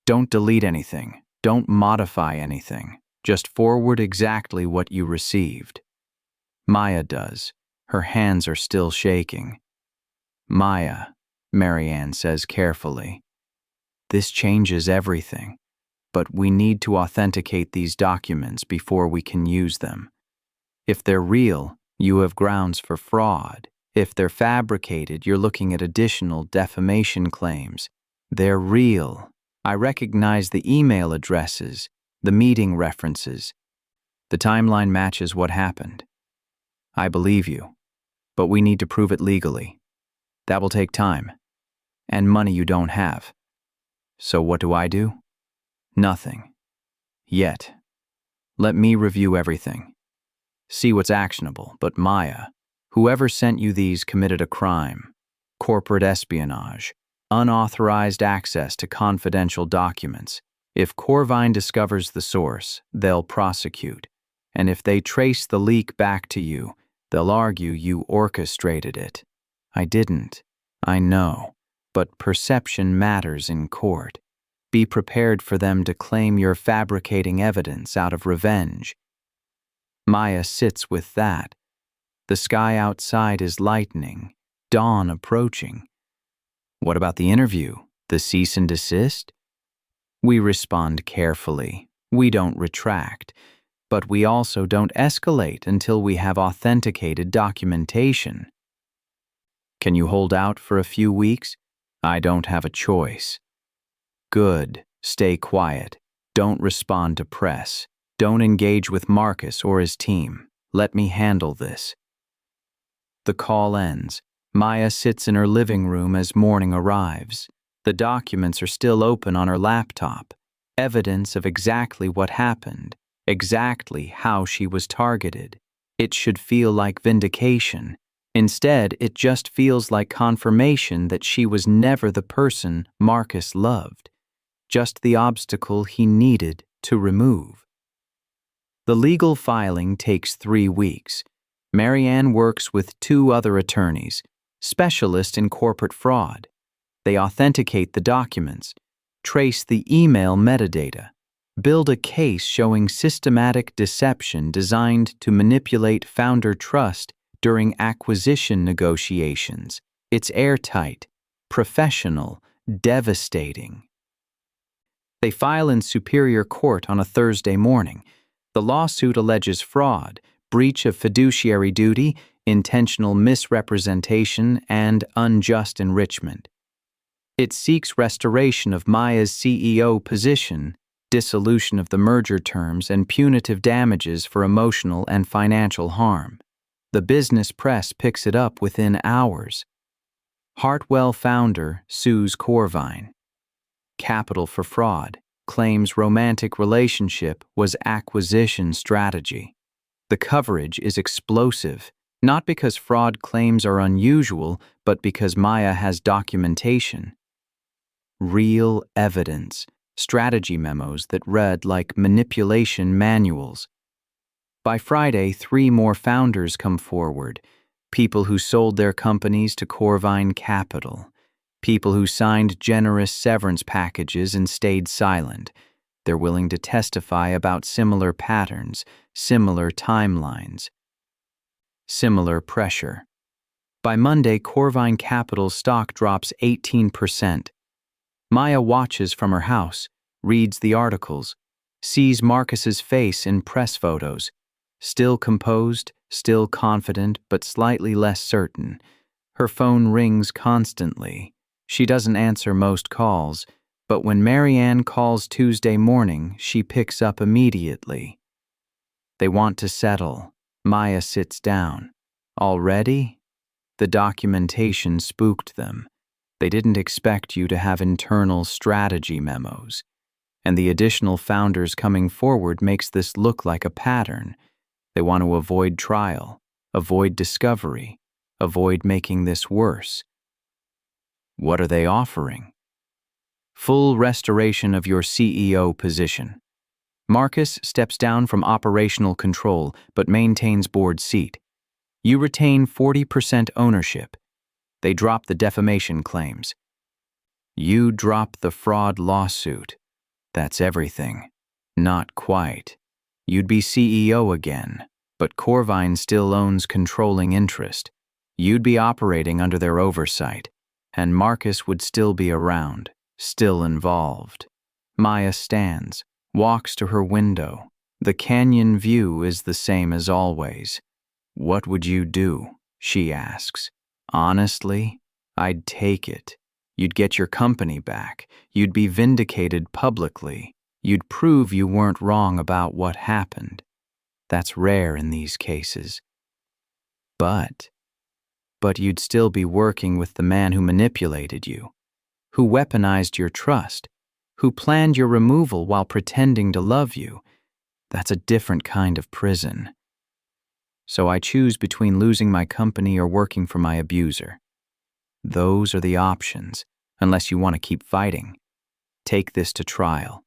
Don't delete anything. Don't modify anything. Just forward exactly what you received. Maya does. Her hands are still shaking. Maya, Marianne says carefully, this changes everything. But we need to authenticate these documents before we can use them. If they're real, you have grounds for fraud. If they're fabricated, you're looking at additional defamation claims. They're real. I recognize the email addresses, the meeting references. The timeline matches what happened. I believe you, but we need to prove it legally. That will take time, and money you don't have. So what do? Nothing. Yet. Let me review everything. See what's actionable, but Maya, whoever sent you these committed a crime. Corporate espionage. Unauthorized access to confidential documents. If Corvine discovers the source, they'll prosecute. And if they trace the leak back to you, they'll argue you orchestrated it. I didn't. I know. But perception matters in court. Be prepared for them to claim you're fabricating evidence out of revenge. Maya sits with that. The sky outside is lightening, dawn approaching. What about the interview? The cease and desist? We respond carefully. We don't retract. But we also don't escalate until we have authenticated documentation. Can you hold out for a few weeks? I don't have a choice. Good. Stay quiet. Don't respond to press. Don't engage with Marcus or his team. Let me handle this. The call ends. Maya sits in her living room as morning arrives. The documents are still open on her laptop, evidence of exactly what happened, exactly how she was targeted. It should feel like vindication. Instead, it just feels like confirmation that she was never the person Marcus loved, just the obstacle he needed to remove. The legal filing takes 3 weeks. Marianne works with 2 other attorneys, specialists in corporate fraud. They authenticate the documents, trace the email metadata, build a case showing systematic deception designed to manipulate founder trust during acquisition negotiations. It's airtight, professional, devastating. They file in Superior Court on a Thursday morning. The lawsuit alleges fraud, breach of fiduciary duty, intentional misrepresentation, and unjust enrichment. It seeks restoration of Maya's CEO position, dissolution of the merger terms, and punitive damages for emotional and financial harm. The business press picks it up within hours. Hartwell founder sues Corvine. Capital for fraud, claims romantic relationship was acquisition strategy. The coverage is explosive, not because fraud claims are unusual, but because Maya has documentation. Real evidence, strategy memos that read like manipulation manuals. By Friday, 3 more founders come forward, people who sold their companies to Corvine Capital, people who signed generous severance packages and stayed silent. They're willing to testify about similar patterns, similar timelines, similar pressure. By Monday, Corvine Capital's stock drops 18%. Maya watches from her house, reads the articles, sees Marcus's face in press photos, still composed, still confident, but slightly less certain. Her phone rings constantly. She doesn't answer most calls, but when Marianne calls Tuesday morning, she picks up immediately. They want to settle. Maya sits down. Already? The documentation spooked them. They didn't expect you to have internal strategy memos. And the additional founders coming forward makes this look like a pattern. They want to avoid trial, avoid discovery, avoid making this worse. What are they offering? Full restoration of your CEO position. Marcus steps down from operational control but maintains board seat. You retain 40% ownership. They drop the defamation claims. You drop the fraud lawsuit. That's everything. Not quite. You'd be CEO again, but Corvine still owns controlling interest. You'd be operating under their oversight, and Marcus would still be around, still involved. Maya stands, walks to her window. The canyon view is the same as always. What would you do? She asks. Honestly, I'd take it. You'd get your company back. You'd be vindicated publicly. You'd prove you weren't wrong about what happened. That's rare in these cases. But you'd still be working with the man who manipulated you, who weaponized your trust, who planned your removal while pretending to love you. That's a different kind of prison. So I choose between losing my company or working for my abuser. Those are the options, unless you want to keep fighting. Take this to trial.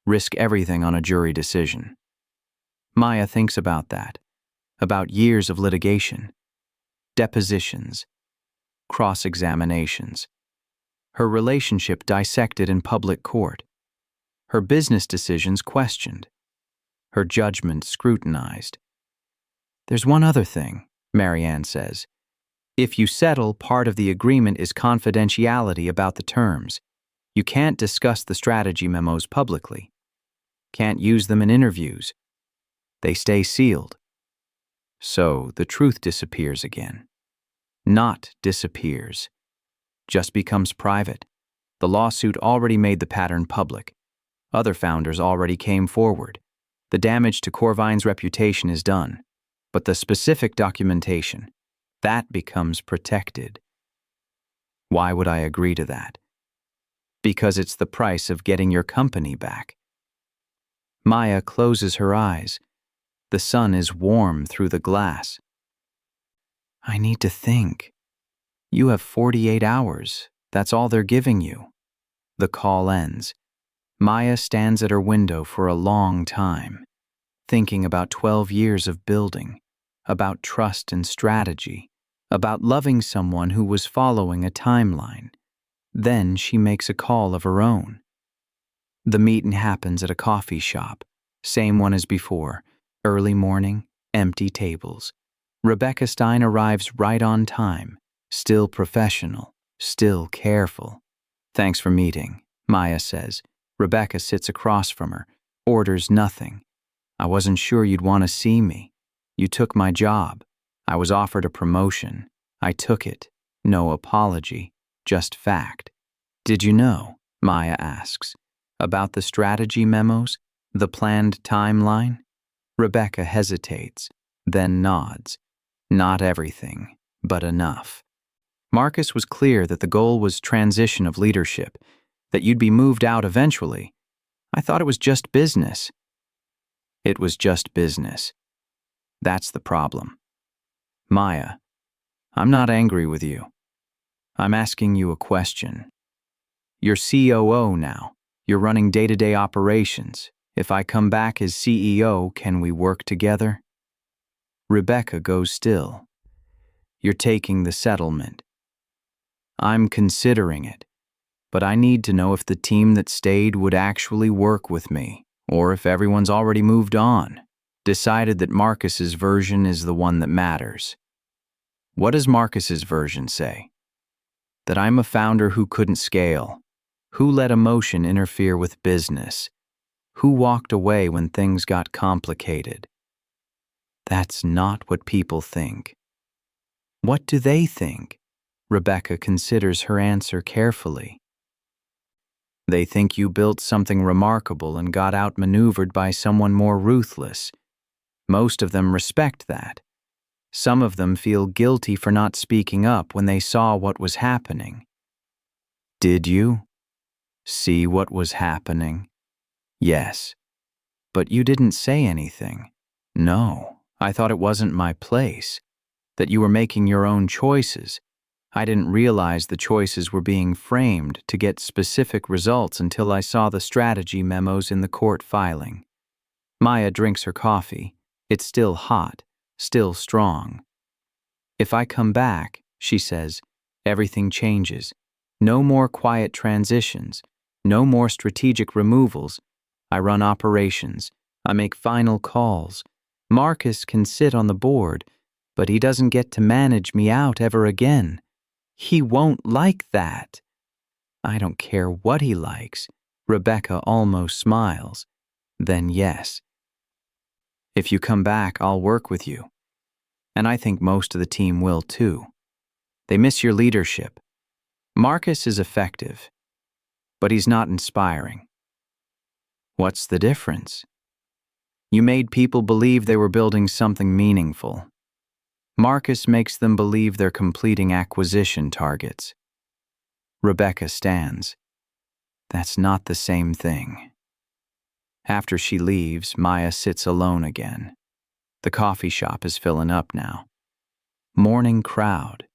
Risk everything on a jury decision. Maya thinks about that, about years of litigation, depositions, cross-examinations, her relationship dissected in public court, her business decisions questioned, her judgment scrutinized. There's one other thing, Marianne says. If you settle, part of the agreement is confidentiality about the terms. You can't discuss the strategy memos publicly. Can't use them in interviews. They stay sealed. So the truth disappears again. Not disappears. Just becomes private. The lawsuit already made the pattern public. Other founders already came forward. The damage to Corvine's reputation is done. But the specific documentation, That becomes protected. Why would I agree to that? Because it's the price of getting your company back. Maya closes her eyes. The sun is warm through the glass. I need to think. You have 48 hours. That's all they're giving you. The call ends. Maya stands at her window for a long time, thinking about 12 years of building, about trust and strategy, about loving someone who was following a timeline. Then she makes a call of her own. The meeting happens at a coffee shop, same one as before, early morning, empty tables. Rebecca Stein arrives right on time, still professional, still careful. Thanks for meeting, Maya says. Rebecca sits across from her, orders nothing. I wasn't sure you'd want to see me. You took my job. I was offered a promotion. I took it. No apology, just fact. Did you know, Maya asks, about the strategy memos, the planned timeline? Rebecca hesitates, then nods. Not everything, but enough. Marcus was clear that the goal was transition of leadership, that you'd be moved out eventually. I thought it was just business. It was just business. That's the problem. Maya, I'm not angry with you. I'm asking you a question. You're COO now. You're running day-to-day operations. If I come back as CEO, can we work together? Rebecca goes still. You're taking the settlement. I'm considering it, but I need to know if the team that stayed would actually work with me, or if everyone's already moved on, decided that Marcus's version is the one that matters. What does Marcus's version say? That I'm a founder who couldn't scale, who let emotion interfere with business, who walked away when things got complicated. That's not what people think. What do they think? Rebecca considers her answer carefully. They think you built something remarkable and got outmaneuvered by someone more ruthless. Most of them respect that. Some of them feel guilty for not speaking up when they saw what was happening. Did you see what was happening? Yes. But you didn't say anything. No, I thought it wasn't my place. That you were making your own choices. I didn't realize the choices were being framed to get specific results until I saw the strategy memos in the court filing. Maya drinks her coffee. It's still hot, still strong. If I come back, she says, everything changes. No more quiet transitions. No more strategic removals. I run operations. I make final calls. Marcus can sit on the board, but he doesn't get to manage me out ever again. He won't like that. I don't care what he likes. Rebecca almost smiles. Then yes. If you come back, I'll work with you. And I think most of the team will too. They miss your leadership. Marcus is effective, but he's not inspiring. What's the difference? You made people believe they were building something meaningful. Marcus makes them believe they're completing acquisition targets. Rebecca stands. That's not the same thing. After she leaves, Maya sits alone again. The coffee shop is filling up now. Morning crowd.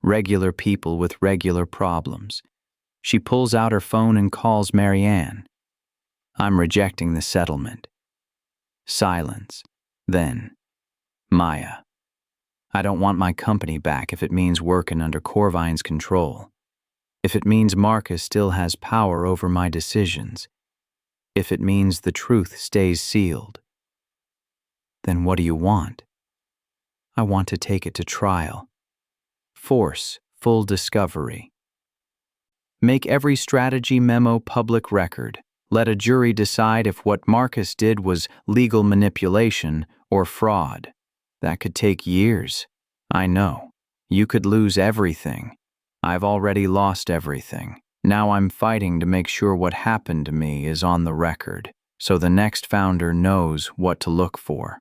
Regular people with regular problems. She pulls out her phone and calls Marianne. I'm rejecting the settlement. Silence. Then, Maya. I don't want my company back if it means working under Corvine's control. If it means Marcus still has power over my decisions. If it means the truth stays sealed. Then what do you want? I want to take it to trial. Force full discovery. Make every strategy memo public record. Let a jury decide if what Marcus did was legal manipulation or fraud. That could take years. I know. You could lose everything. I've already lost everything. Now I'm fighting to make sure what happened to me is on the record, so the next founder knows what to look for.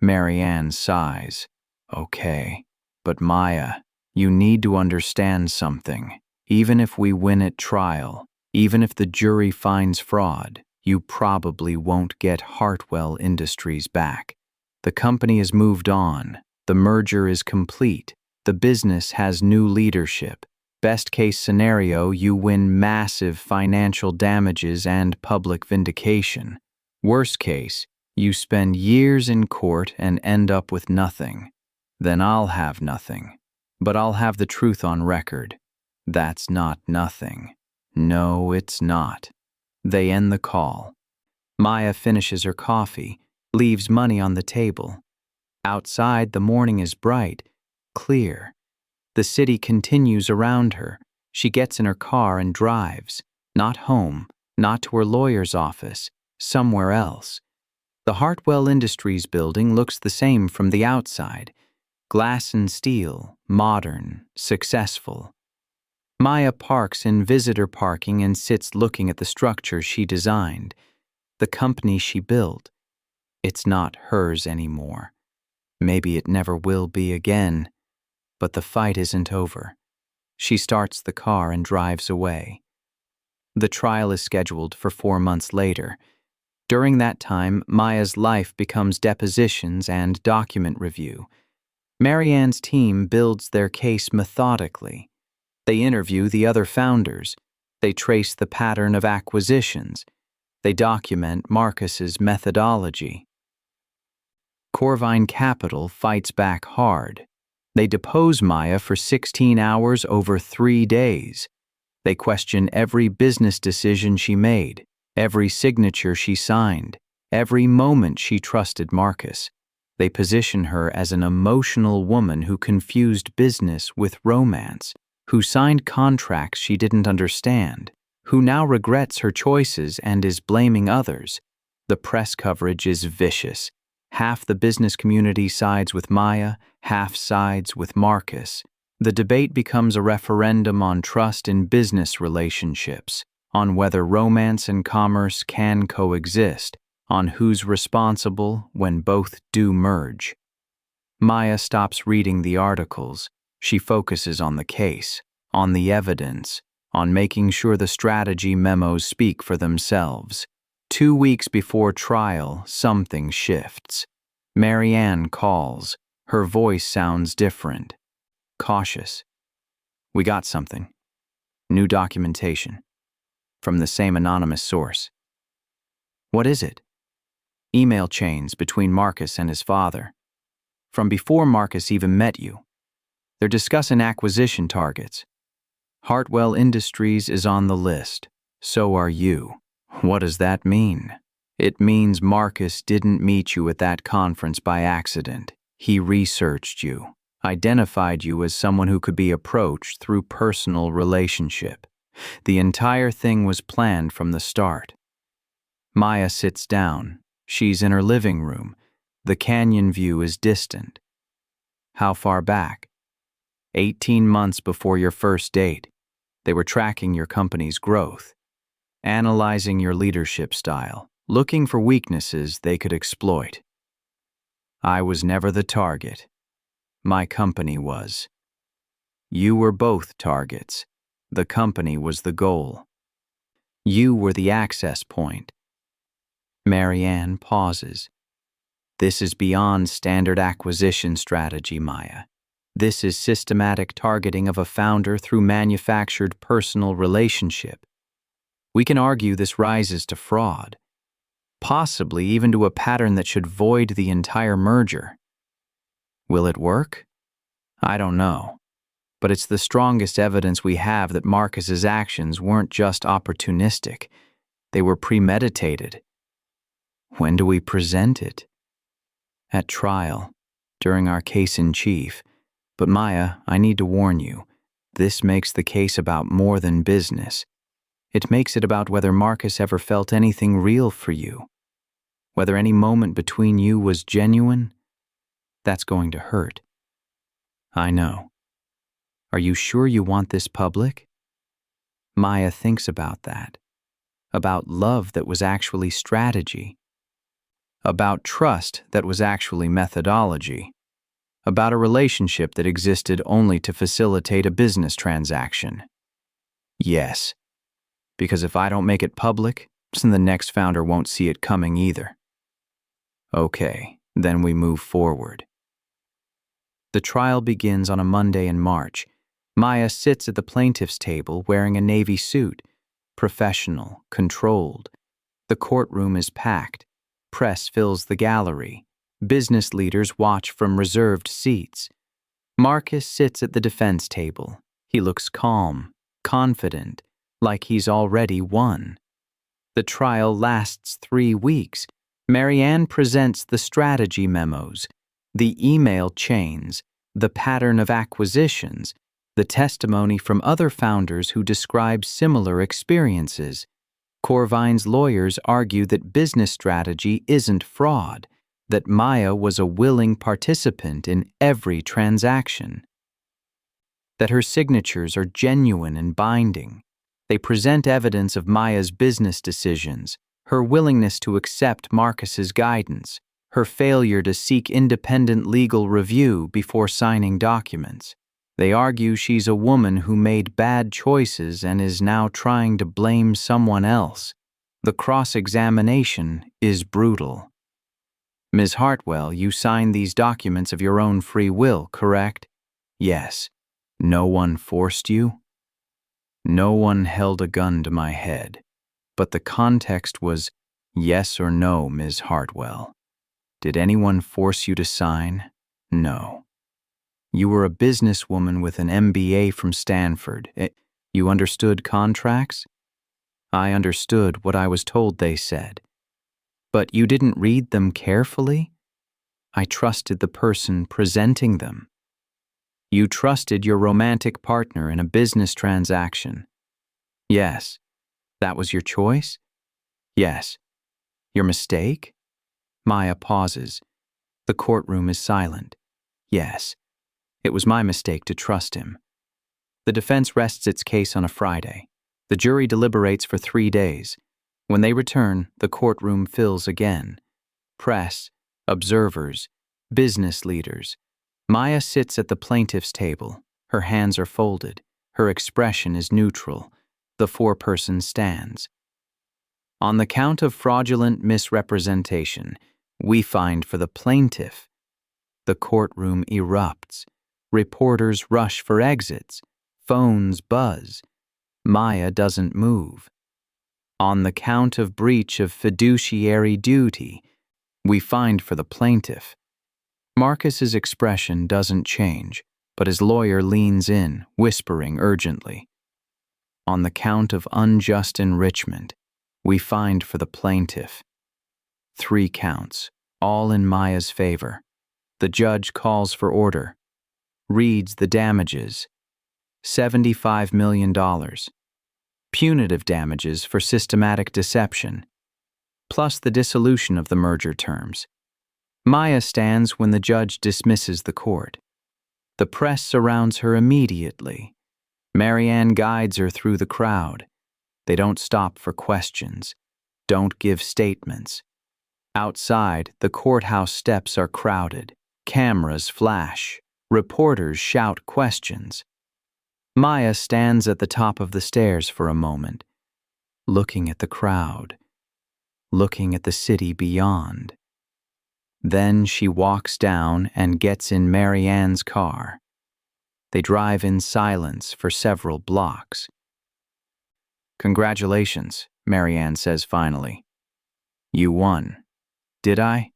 Marianne sighs. Okay. But Maya, you need to understand something. Even if we win at trial, even if the jury finds fraud, you probably won't get Hartwell Industries back. The company has moved on. The merger is complete. The business has new leadership. Best case scenario, you win massive financial damages and public vindication. Worst case, you spend years in court and end up with nothing. Then I'll have nothing. But I'll have the truth on record. That's not nothing. No, it's not. They end the call. Maya finishes her coffee, leaves money on the table. Outside, the morning is bright, clear. The city continues around her. She gets in her car and drives. Not home, not to her lawyer's office, somewhere else. The Hartwell Industries building looks the same from the outside. Glass and steel, modern, successful. Maya parks in visitor parking and sits looking at the structure she designed, the company she built. It's not hers anymore. Maybe it never will be again. But the fight isn't over. She starts the car and drives away. The trial is scheduled for 4 months later. During that time, Maya's life becomes depositions and document review. Marianne's team builds their case methodically. They interview the other founders. They trace the pattern of acquisitions. They document Marcus's methodology. Corvine Capital fights back hard. They depose Maya for 16 hours over 3 days. They question every business decision she made, every signature she signed, every moment she trusted Marcus. They position her as an emotional woman who confused business with romance, who signed contracts she didn't understand, who now regrets her choices and is blaming others. The press coverage is vicious. Half the business community sides with Maya, half sides with Marcus. The debate becomes a referendum on trust in business relationships, on whether romance and commerce can coexist, on who's responsible when both do merge. Maya stops reading the articles. She focuses on the case, on the evidence, on making sure the strategy memos speak for themselves. 2 weeks before trial, something shifts. Marianne calls. Her voice sounds different. Cautious. We got something. New documentation. From the same anonymous source. What is it? Email chains between Marcus and his father. From before Marcus even met you. They're discussing acquisition targets. Hartwell Industries is on the list. So are you. What does that mean? It means Marcus didn't meet you at that conference by accident. He researched you, identified you as someone who could be approached through personal relationship. The entire thing was planned from the start. Maya sits down. She's in her living room. The canyon view is distant. How far back? 18 months before your first date. They were tracking your company's growth, analyzing your leadership style, looking for weaknesses they could exploit. I was never the target. My company was. You were both targets. The company was the goal. You were the access point. Marianne pauses. This is beyond standard acquisition strategy, Maya. This is systematic targeting of a founder through manufactured personal relationship. We can argue this rises to fraud, possibly even to a pattern that should void the entire merger. Will it work? I don't know. But it's the strongest evidence we have that Marcus's actions weren't just opportunistic. They were premeditated. When do we present it? At trial, during our case in chief. But Maya, I need to warn you, this makes the case about more than business. It makes it about whether Marcus ever felt anything real for you. Whether any moment between you was genuine. That's going to hurt. I know. Are you sure you want this public? Maya thinks about that. About love that was actually strategy. About trust that was actually methodology. about a relationship that existed only to facilitate a business transaction. Yes, because if I don't make it public, then the next founder won't see it coming either. Okay, then we move forward. The trial begins on a Monday in March. Maya sits at the plaintiff's table wearing a navy suit, professional, controlled. The courtroom is packed. Press fills the gallery. Business leaders watch from reserved seats. Marcus sits at the defense table. He looks calm, confident, like he's already won. The trial lasts 3 weeks. Marianne presents the strategy memos, the email chains, the pattern of acquisitions, the testimony from other founders who describe similar experiences. Corvine's lawyers argue that business strategy isn't fraud, that Maya was a willing participant in every transaction, that her signatures are genuine and binding. They present evidence of Maya's business decisions, her willingness to accept Marcus's guidance, her failure to seek independent legal review before signing documents. They argue she's a woman who made bad choices and is now trying to blame someone else. The cross-examination is brutal. Ms. Hartwell, you signed these documents of your own free will, correct? Yes. No one forced you? No one held a gun to my head. But the context was yes or no, Ms. Hartwell. Did anyone force you to sign? No. You were a businesswoman with an MBA from Stanford. You understood contracts? I understood what I was told they said. But you didn't read them carefully? I trusted the person presenting them. You trusted your romantic partner in a business transaction. Yes. That was your choice? Yes. Your mistake? Maya pauses. The courtroom is silent. Yes. It was my mistake to trust him. The defense rests its case on a Friday. The jury deliberates for 3 days. When they return, the courtroom fills again. Press, observers, business leaders. Maya sits at the plaintiff's table. Her hands are folded. Her expression is neutral. The foreperson stands. On the count of fraudulent misrepresentation, we find for the plaintiff. The courtroom erupts. Reporters rush for exits. Phones buzz. Maya doesn't move. On the count of breach of fiduciary duty, we find for the plaintiff. Marcus's expression doesn't change, but his lawyer leans in, whispering urgently. On the count of unjust enrichment, we find for the plaintiff. 3 counts, all in Maya's favor. The judge calls for order, reads the damages. $75 million. Punitive damages for systematic deception, plus the dissolution of the merger terms. Maya stands when the judge dismisses the court. The press surrounds her immediately. Marianne guides her through the crowd. They don't stop for questions, don't give statements. Outside, the courthouse steps are crowded. Cameras flash. Reporters shout questions. Maya stands at the top of the stairs for a moment, looking at the crowd, looking at the city beyond. Then she walks down and gets in Marianne's car. They drive in silence for several blocks. Congratulations, Marianne says finally. You won. Did I?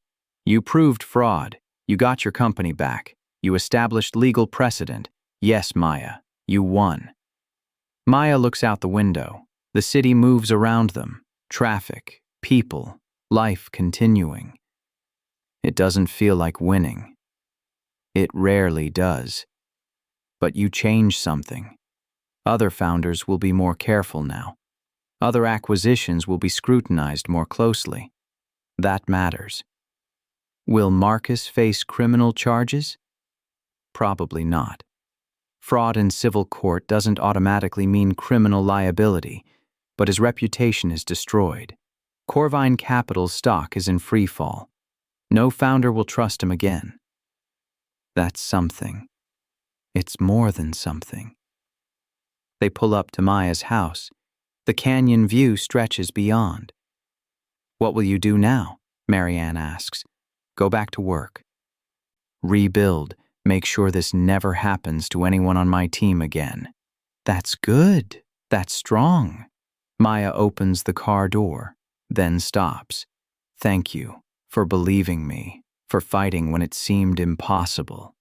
You proved fraud. You got your company back. You established legal precedent. Yes, Maya, you won. Maya looks out the window. The city moves around them. Traffic, people, life continuing. It doesn't feel like winning. It rarely does. But you change something. Other founders will be more careful now. Other acquisitions will be scrutinized more closely. That matters. Will Marcus face criminal charges? Probably not. Fraud in civil court doesn't automatically mean criminal liability, but his reputation is destroyed. Corvine Capital's stock is in free fall. No founder will trust him again. That's something. It's more than something. They pull up to Maya's house. The canyon view stretches beyond. What will you do now? Marianne asks. Go back to work. Rebuild. Make sure this never happens to anyone on my team again. That's good. That's strong. Maya opens the car door, then stops. Thank you for believing me, for fighting when it seemed impossible.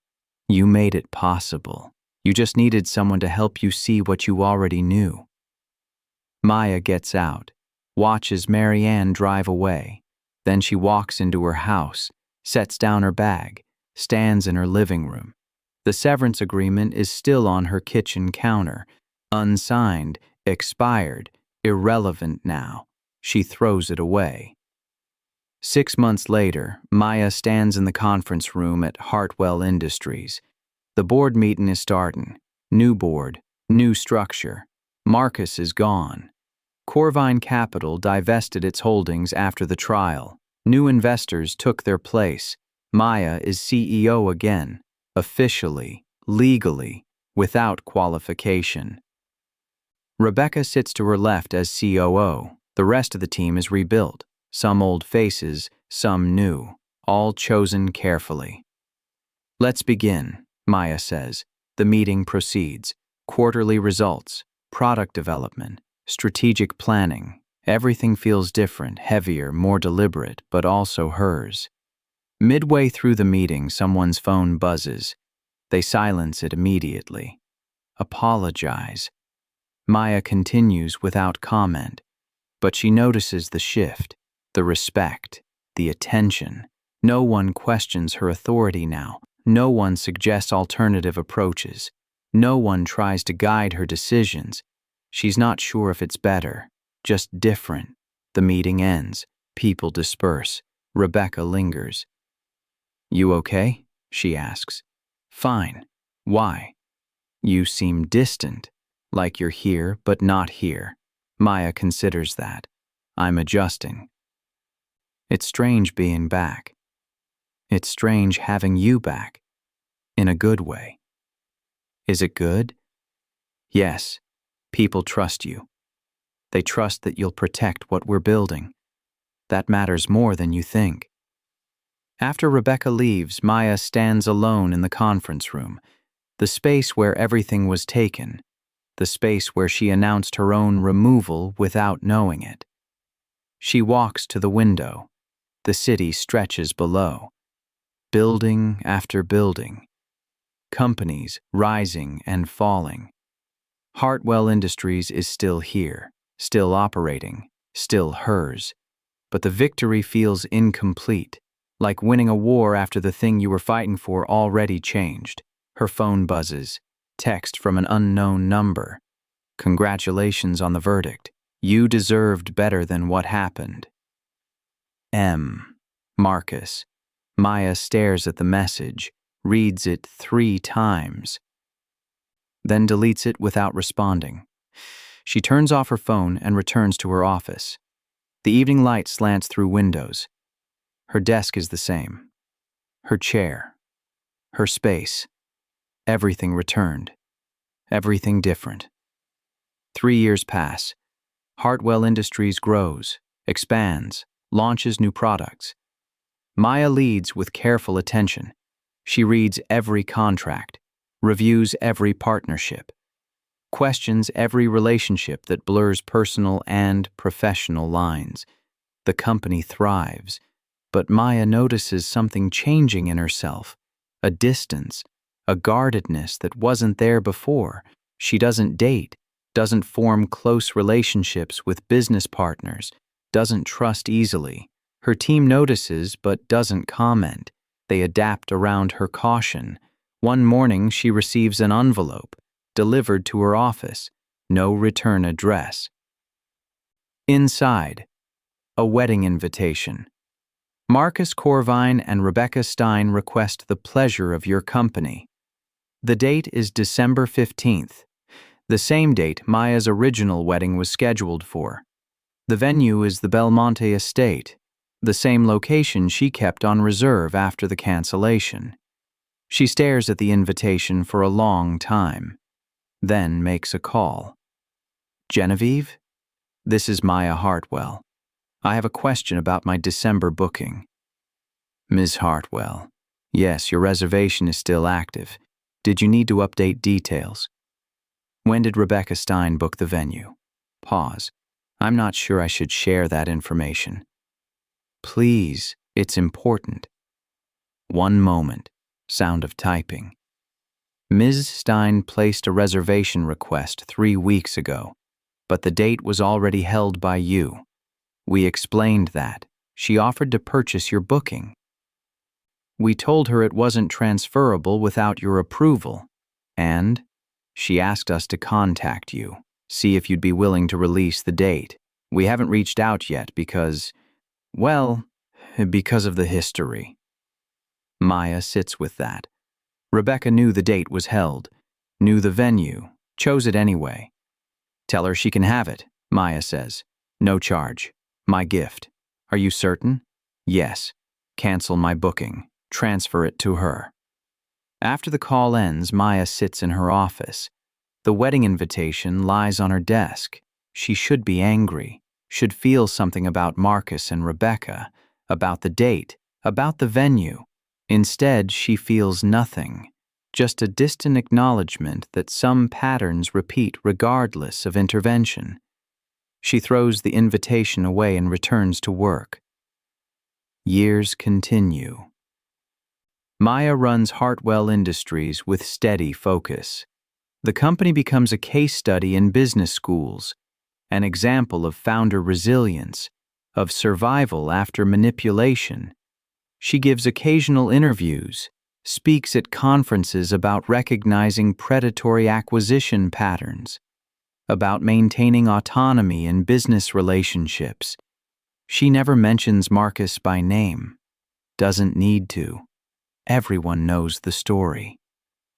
You made it possible. You just needed someone to help you see what you already knew. Maya gets out, watches Marianne drive away. Then she walks into her house, sets down her bag, stands in her living room. The severance agreement is still on her kitchen counter, unsigned, expired, irrelevant now. She throws it away. 6 months later, Maya stands in the conference room at Hartwell Industries. The board meeting is starting. New board, new structure. Marcus is gone. Corvine Capital divested its holdings after the trial. New investors took their place. Maya is CEO again, officially, legally, without qualification. Rebecca sits to her left as COO. The rest of the team is rebuilt. Some old faces, some new, all chosen carefully. Let's begin, Maya says. The meeting proceeds. Quarterly results, product development, strategic planning. Everything feels different, heavier, more deliberate, but also hers. Midway through the meeting, someone's phone buzzes. They silence it immediately. Apologize. Maya continues without comment, but she notices the shift, the respect, the attention. No one questions her authority now. No one suggests alternative approaches. No one tries to guide her decisions. She's not sure if it's better, just different. The meeting ends. People disperse. Rebecca lingers. You okay? She asks. Fine. Why? You seem distant, like you're here but not here. Maya considers that. I'm adjusting. It's strange being back. It's strange having you back. In a good way. Is it good? Yes. People trust you. They trust that you'll protect what we're building. That matters more than you think. After Rebecca leaves, Maya stands alone in the conference room, the space where everything was taken, the space where she announced her own removal without knowing it. She walks to the window. The city stretches below. Building after building. Companies rising and falling. Hartwell Industries is still here, still operating, still hers. But the victory feels incomplete, like winning a war after the thing you were fighting for already changed. Her phone buzzes. Text from an unknown number. Congratulations on the verdict. You deserved better than what happened. M. Marcus. Maya stares at the message, reads it 3 times, then deletes it without responding. She turns off her phone and returns to her office. The evening light slants through windows. Her desk is the same. Her chair. Her space. Everything returned. Everything different. 3 years pass. Hartwell Industries grows, expands, launches new products. Maya leads with careful attention. She reads every contract, reviews every partnership, questions every relationship that blurs personal and professional lines. The company thrives, but Maya notices something changing in herself, a distance, a guardedness that wasn't there before. She doesn't date, doesn't form close relationships with business partners, doesn't trust easily. Her team notices but doesn't comment. They adapt around her caution. One morning she receives an envelope, delivered to her office, no return address. Inside, a wedding invitation. Marcus Corvine and Rebecca Stein request the pleasure of your company. The date is December 15th, the same date Maya's original wedding was scheduled for. The venue is the Belmonte Estate, the same location she kept on reserve after the cancellation. She stares at the invitation for a long time, then makes a call. Genevieve? This is Maya Hartwell. I have a question about my December booking. Ms. Hartwell. Yes, your reservation is still active. Did you need to update details? When did Rebecca Stein book the venue? Pause. I'm not sure I should share that information. Please, it's important. One moment. Sound of typing. Ms. Stein placed a reservation request 3 weeks ago, but the date was already held by you. We explained that. She offered to purchase your booking. We told her it wasn't transferable without your approval, and she asked us to contact you, see if you'd be willing to release the date. We haven't reached out yet because of the history. Maya sits with that. Rebecca knew the date was held, knew the venue, chose it anyway. Tell her she can have it, Maya says. No charge. My gift. Are you certain? Yes. Cancel my booking. Transfer it to her. After the call ends, Maya sits in her office. The wedding invitation lies on her desk. She should be angry, should feel something about Marcus and Rebecca, about the date, about the venue. Instead, she feels nothing, just a distant acknowledgement that some patterns repeat regardless of intervention. She throws the invitation away and returns to work. Years continue. Maya runs Hartwell Industries with steady focus. The company becomes a case study in business schools, an example of founder resilience, of survival after manipulation. She gives occasional interviews, speaks at conferences about recognizing predatory acquisition patterns, about maintaining autonomy in business relationships. She never mentions Marcus by name. Doesn't need to. Everyone knows the story.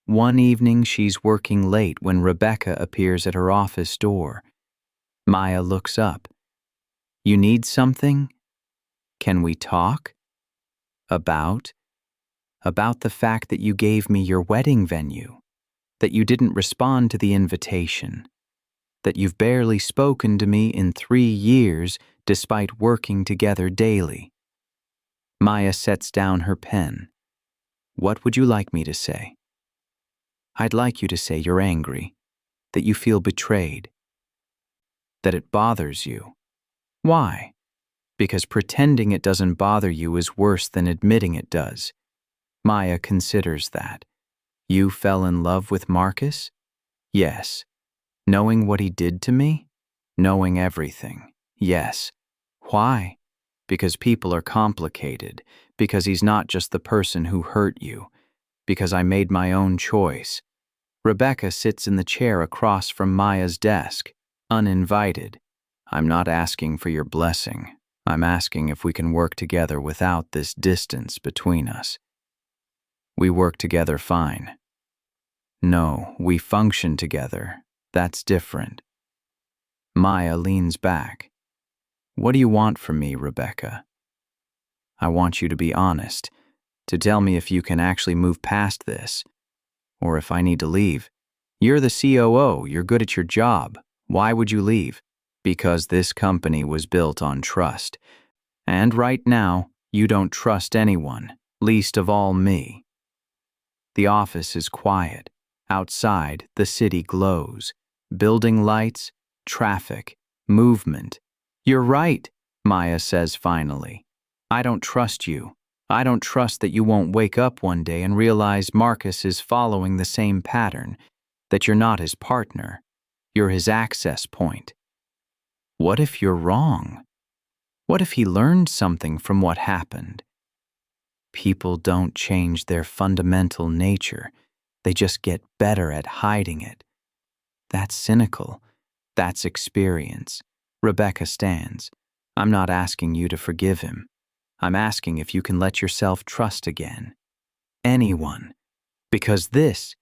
One evening she's working late when Rebecca appears at her office door. Maya looks up. You need something? Can we talk? About the fact that you gave me your wedding venue, that you didn't respond to the invitation, that you've barely spoken to me in 3 years despite working together daily. Maya sets down her pen. What would you like me to say? I'd like you to say you're angry, that you feel betrayed, that it bothers you. Why? Because pretending it doesn't bother you is worse than admitting it does. Maya considers that. You fell in love with Marcus? Yes. Knowing what he did to me? Knowing everything. Yes. Why? Because people are complicated, because he's not just the person who hurt you, because I made my own choice. Rebecca sits in the chair across from Maya's desk, uninvited. I'm not asking for your blessing. I'm asking if we can work together without this distance between us. We work together fine. No, we function together. That's different. Maya leans back. What do you want from me, Rebecca? I want you to be honest, to tell me if you can actually move past this, or if I need to leave. You're the COO, you're good at your job. Why would you leave? Because this company was built on trust. And right now, you don't trust anyone, least of all me. The office is quiet. Outside, the city glows. Building lights, traffic, movement. You're right, Maya says finally. I don't trust you. I don't trust that you won't wake up one day and realize Marcus is following the same pattern, that you're not his partner. You're his access point. What if you're wrong? What if he learned something from what happened? People don't change their fundamental nature. They just get better at hiding it. That's cynical. That's experience. Rebecca stands. I'm not asking you to forgive him. I'm asking if you can let yourself trust again. Anyone. Because this,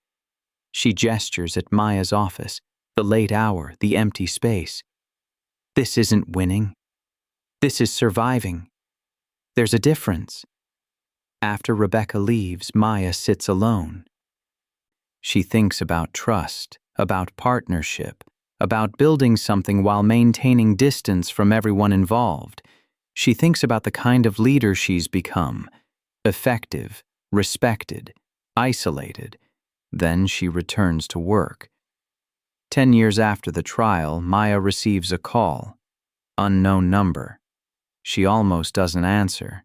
she gestures at Maya's office, the late hour, the empty space. This isn't winning. This is surviving. There's a difference. After Rebecca leaves, Maya sits alone. She thinks about trust, about partnership, about building something while maintaining distance from everyone involved. She thinks about the kind of leader she's become: effective, respected, isolated. Then she returns to work. 10 years after the trial, Maya receives a call. Unknown number. She almost doesn't answer.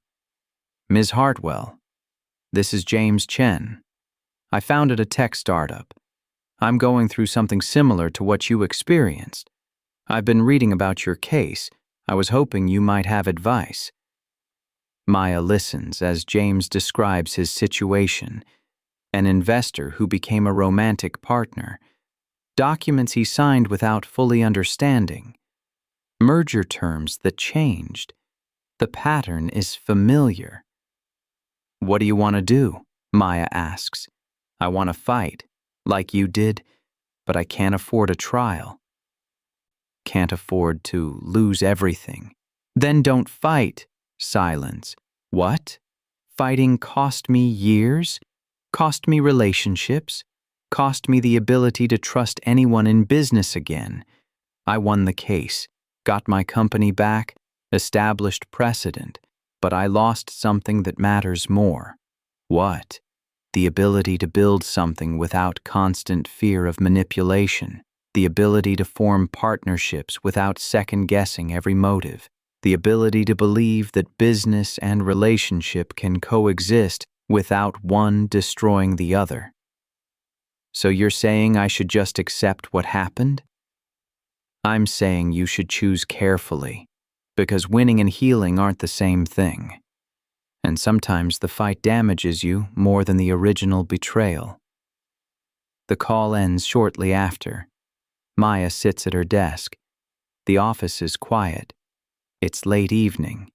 Ms. Hartwell, this is James Chen. I founded a tech startup. I'm going through something similar to what you experienced. I've been reading about your case. I was hoping you might have advice. Maya listens as James describes his situation: an investor who became a romantic partner, documents he signed without fully understanding, merger terms that changed. The pattern is familiar. What do you want to do? Maya asks. I want to fight, like you did, but I can't afford a trial. Can't afford to lose everything. Then don't fight. Silence. What? Fighting cost me years? Cost me relationships? Cost me the ability to trust anyone in business again. I won the case, got my company back, established precedent, but I lost something that matters more. What? The ability to build something without constant fear of manipulation, the ability to form partnerships without second-guessing every motive, the ability to believe that business and relationship can coexist without one destroying the other. So you're saying I should just accept what happened? I'm saying you should choose carefully, because winning and healing aren't the same thing. And sometimes the fight damages you more than the original betrayal. The call ends shortly after. Maya sits at her desk. The office is quiet. It's late evening.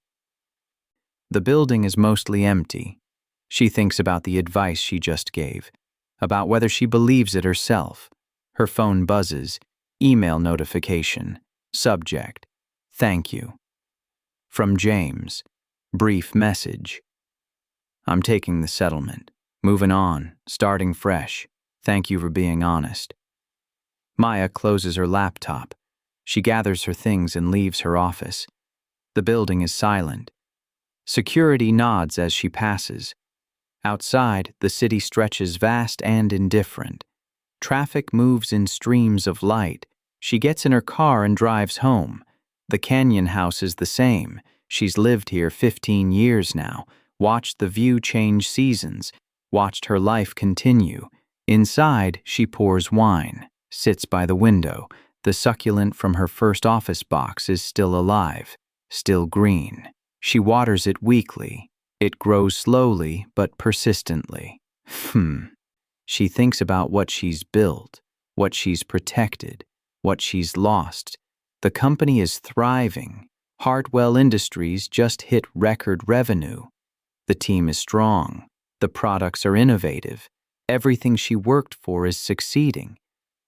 The building is mostly empty. She thinks about the advice she just gave, about whether she believes it herself. Her phone buzzes. Email notification. Subject: thank you. From James. Brief message. I'm taking the settlement. Moving on. Starting fresh. Thank you for being honest. Maya closes her laptop. She gathers her things and leaves her office. The building is silent. Security nods as she passes. Outside, the city stretches vast and indifferent. Traffic moves in streams of light. She gets in her car and drives home. The Canyon house is the same. She's lived here 15 years now, watched the view change seasons, watched her life continue. Inside, she pours wine, sits by the window. The succulent from her first office box is still alive, still green. She waters it weekly. It grows slowly but persistently. She thinks about what she's built, what she's protected, what she's lost. The company is thriving. Hartwell Industries just hit record revenue. The team is strong. The products are innovative. Everything she worked for is succeeding.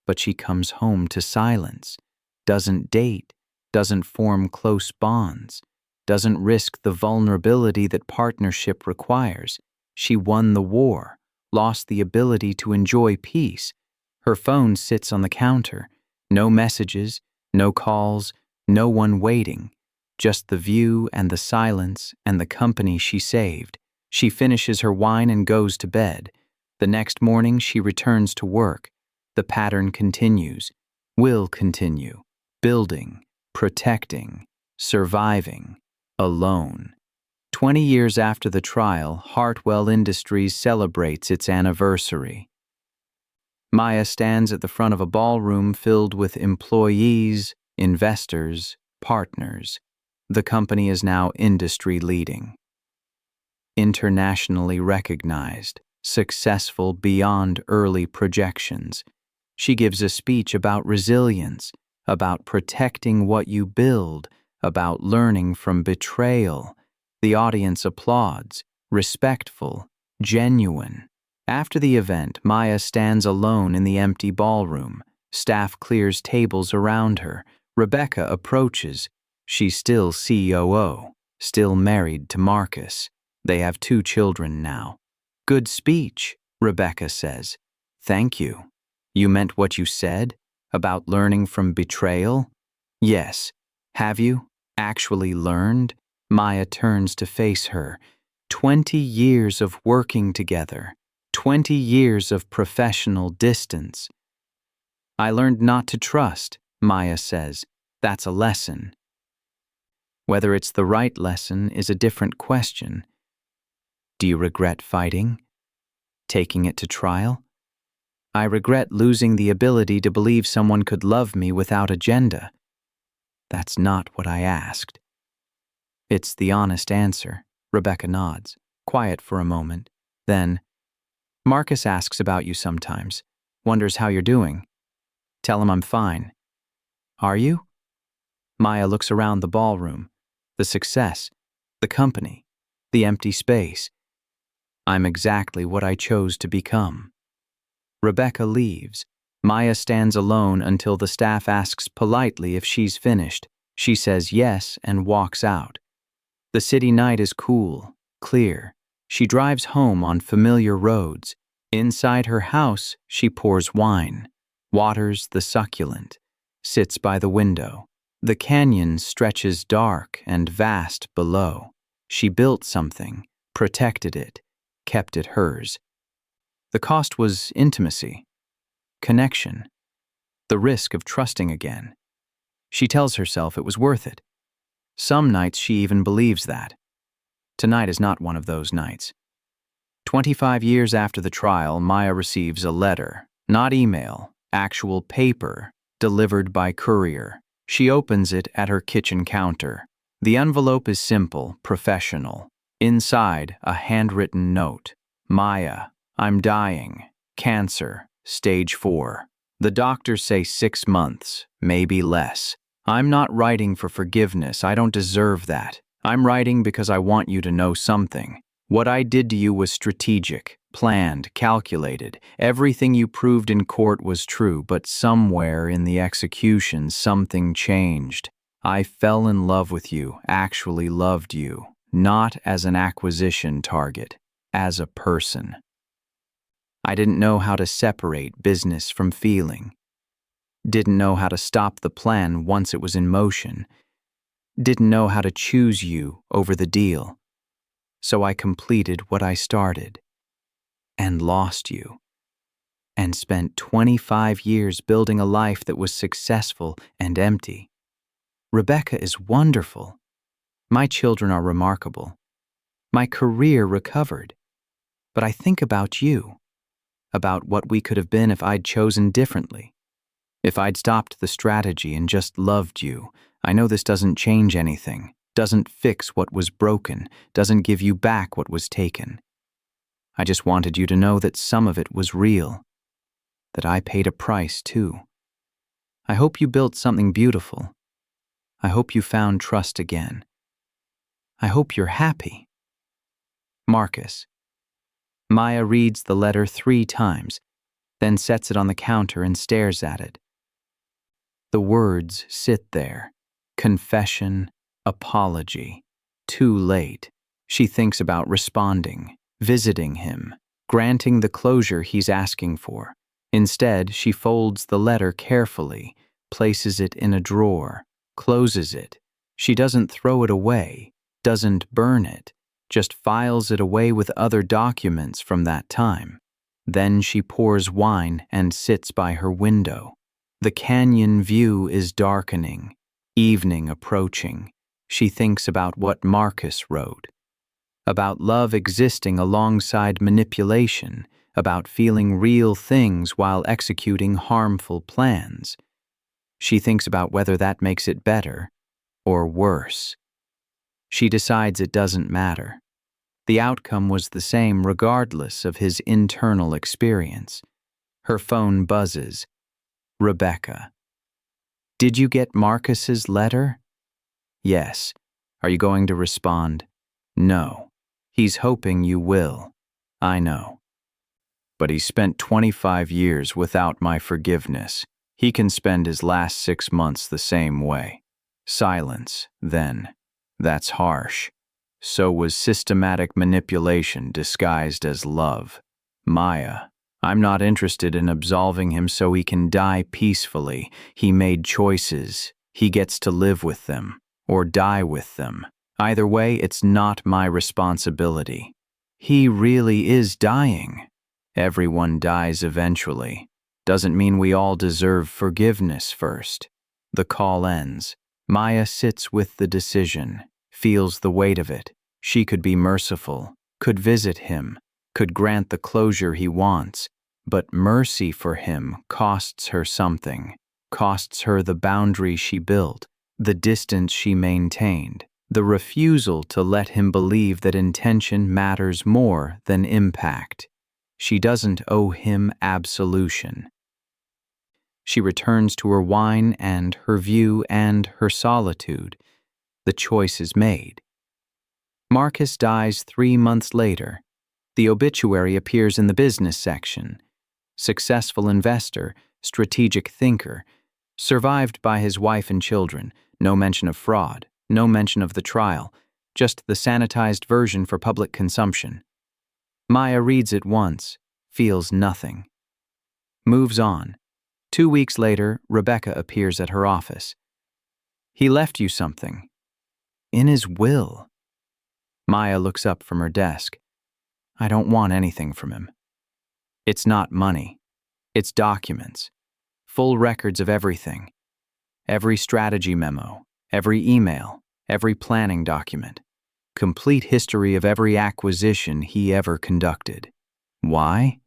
But she comes home to silence, doesn't date, doesn't form close bonds, doesn't risk the vulnerability that partnership requires. She won the war, lost the ability to enjoy peace. Her phone sits on the counter. No messages, no calls, no one waiting. Just the view and the silence and the company she saved. She finishes her wine and goes to bed. The next morning she returns to work. The pattern continues, will continue, building, protecting, surviving, alone. 20 years after the trial, Hartwell Industries celebrates its anniversary. Maya stands at the front of a ballroom filled with employees, investors, partners. The company is now industry-leading. Internationally recognized, successful beyond early projections. She gives a speech about resilience, about protecting what you build, about learning from betrayal. The audience applauds, respectful, genuine. After the event, Maya stands alone in the empty ballroom. Staff clears tables around her. Rebecca approaches. She's still COO, still married to Marcus. They have 2 children now. Good speech, Rebecca says. Thank you. You meant what you said about learning from betrayal? Yes. Have you actually learned? Maya turns to face her. 20 years of working together. 20 years of professional distance. I learned not to trust, Maya says. That's a lesson. Whether it's the right lesson is a different question. Do you regret fighting? Taking it to trial? I regret losing the ability to believe someone could love me without agenda. That's not what I asked. It's the honest answer, Rebecca nods, quiet for a moment. Then, Marcus asks about you sometimes, wonders how you're doing. Tell him I'm fine. Are you? Maya looks around the ballroom, the success, the company, the empty space. I'm exactly what I chose to become. Rebecca leaves. Maya stands alone until the staff asks politely if she's finished. She says yes and walks out. The city night is cool, clear. She drives home on familiar roads. Inside her house, she pours wine, waters the succulent, sits by the window. The canyon stretches dark and vast below. She built something, protected it, kept it hers. The cost was intimacy, connection, the risk of trusting again. She tells herself it was worth it. Some nights she even believes that. Tonight is not one of those nights. 25 years after the trial, Maya receives a letter, not email, actual paper, delivered by courier. She opens it at her kitchen counter. The envelope is simple, professional. Inside, a handwritten note. Maya, I'm dying. Cancer, stage 4. The doctors say 6 months, maybe less. I'm not writing for forgiveness. I don't deserve that. I'm writing because I want you to know something. What I did to you was strategic, planned, calculated. Everything you proved in court was true, but somewhere in the execution, something changed. I fell in love with you, actually loved you, not as an acquisition target, as a person. I didn't know how to separate business from feeling. Didn't know how to stop the plan once it was in motion. Didn't know how to choose you over the deal. So I completed what I started. And lost you. And spent 25 years building a life that was successful and empty. Rebecca is wonderful. My children are remarkable. My career recovered. But I think about you. About what we could have been if I'd chosen differently. If I'd stopped the strategy and just loved you. I know this doesn't change anything, doesn't fix what was broken, doesn't give you back what was taken. I just wanted you to know that some of it was real, that I paid a price too. I hope you built something beautiful. I hope you found trust again. I hope you're happy. Marcus. Maya reads the letter 3 times, then sets it on the counter and stares at it. The words sit there. Confession, apology. Too late. She thinks about responding, visiting him, granting the closure he's asking for. Instead, she folds the letter carefully, places it in a drawer, closes it. She doesn't throw it away, doesn't burn it, just files it away with other documents from that time. Then she pours wine and sits by her window. The canyon view is darkening, evening approaching. She thinks about what Marcus wrote. About love existing alongside manipulation, about feeling real things while executing harmful plans. She thinks about whether that makes it better or worse. She decides it doesn't matter. The outcome was the same regardless of his internal experience. Her phone buzzes. Rebecca. Did you get Marcus's letter? Yes. Are you going to respond? No. He's hoping you will. I know. But he spent 25 years without my forgiveness. He can spend his last 6 months the same way. Silence, then. That's harsh. So was systematic manipulation disguised as love. Maya, I'm not interested in absolving him so he can die peacefully. He made choices. He gets to live with them, or die with them. Either way, it's not my responsibility. He really is dying. Everyone dies eventually. Doesn't mean we all deserve forgiveness first. The call ends. Maya sits with the decision, feels the weight of it. She could be merciful, could visit him, could grant the closure he wants, but mercy for him costs her something, costs her the boundary she built, the distance she maintained, the refusal to let him believe that intention matters more than impact. She doesn't owe him absolution. She returns to her wine and her view and her solitude. The choice is made. Marcus dies 3 months later. The obituary appears in the business section. Successful investor, strategic thinker, survived by his wife and children, no mention of fraud, no mention of the trial, just the sanitized version for public consumption. Maya reads it once, feels nothing. Moves on. 2 weeks later, Rebecca appears at her office. He left you something. In his will. Maya looks up from her desk. I don't want anything from him. It's not money. It's documents. Full records of everything. Every strategy memo, every email, every planning document. Complete history of every acquisition he ever conducted. Why?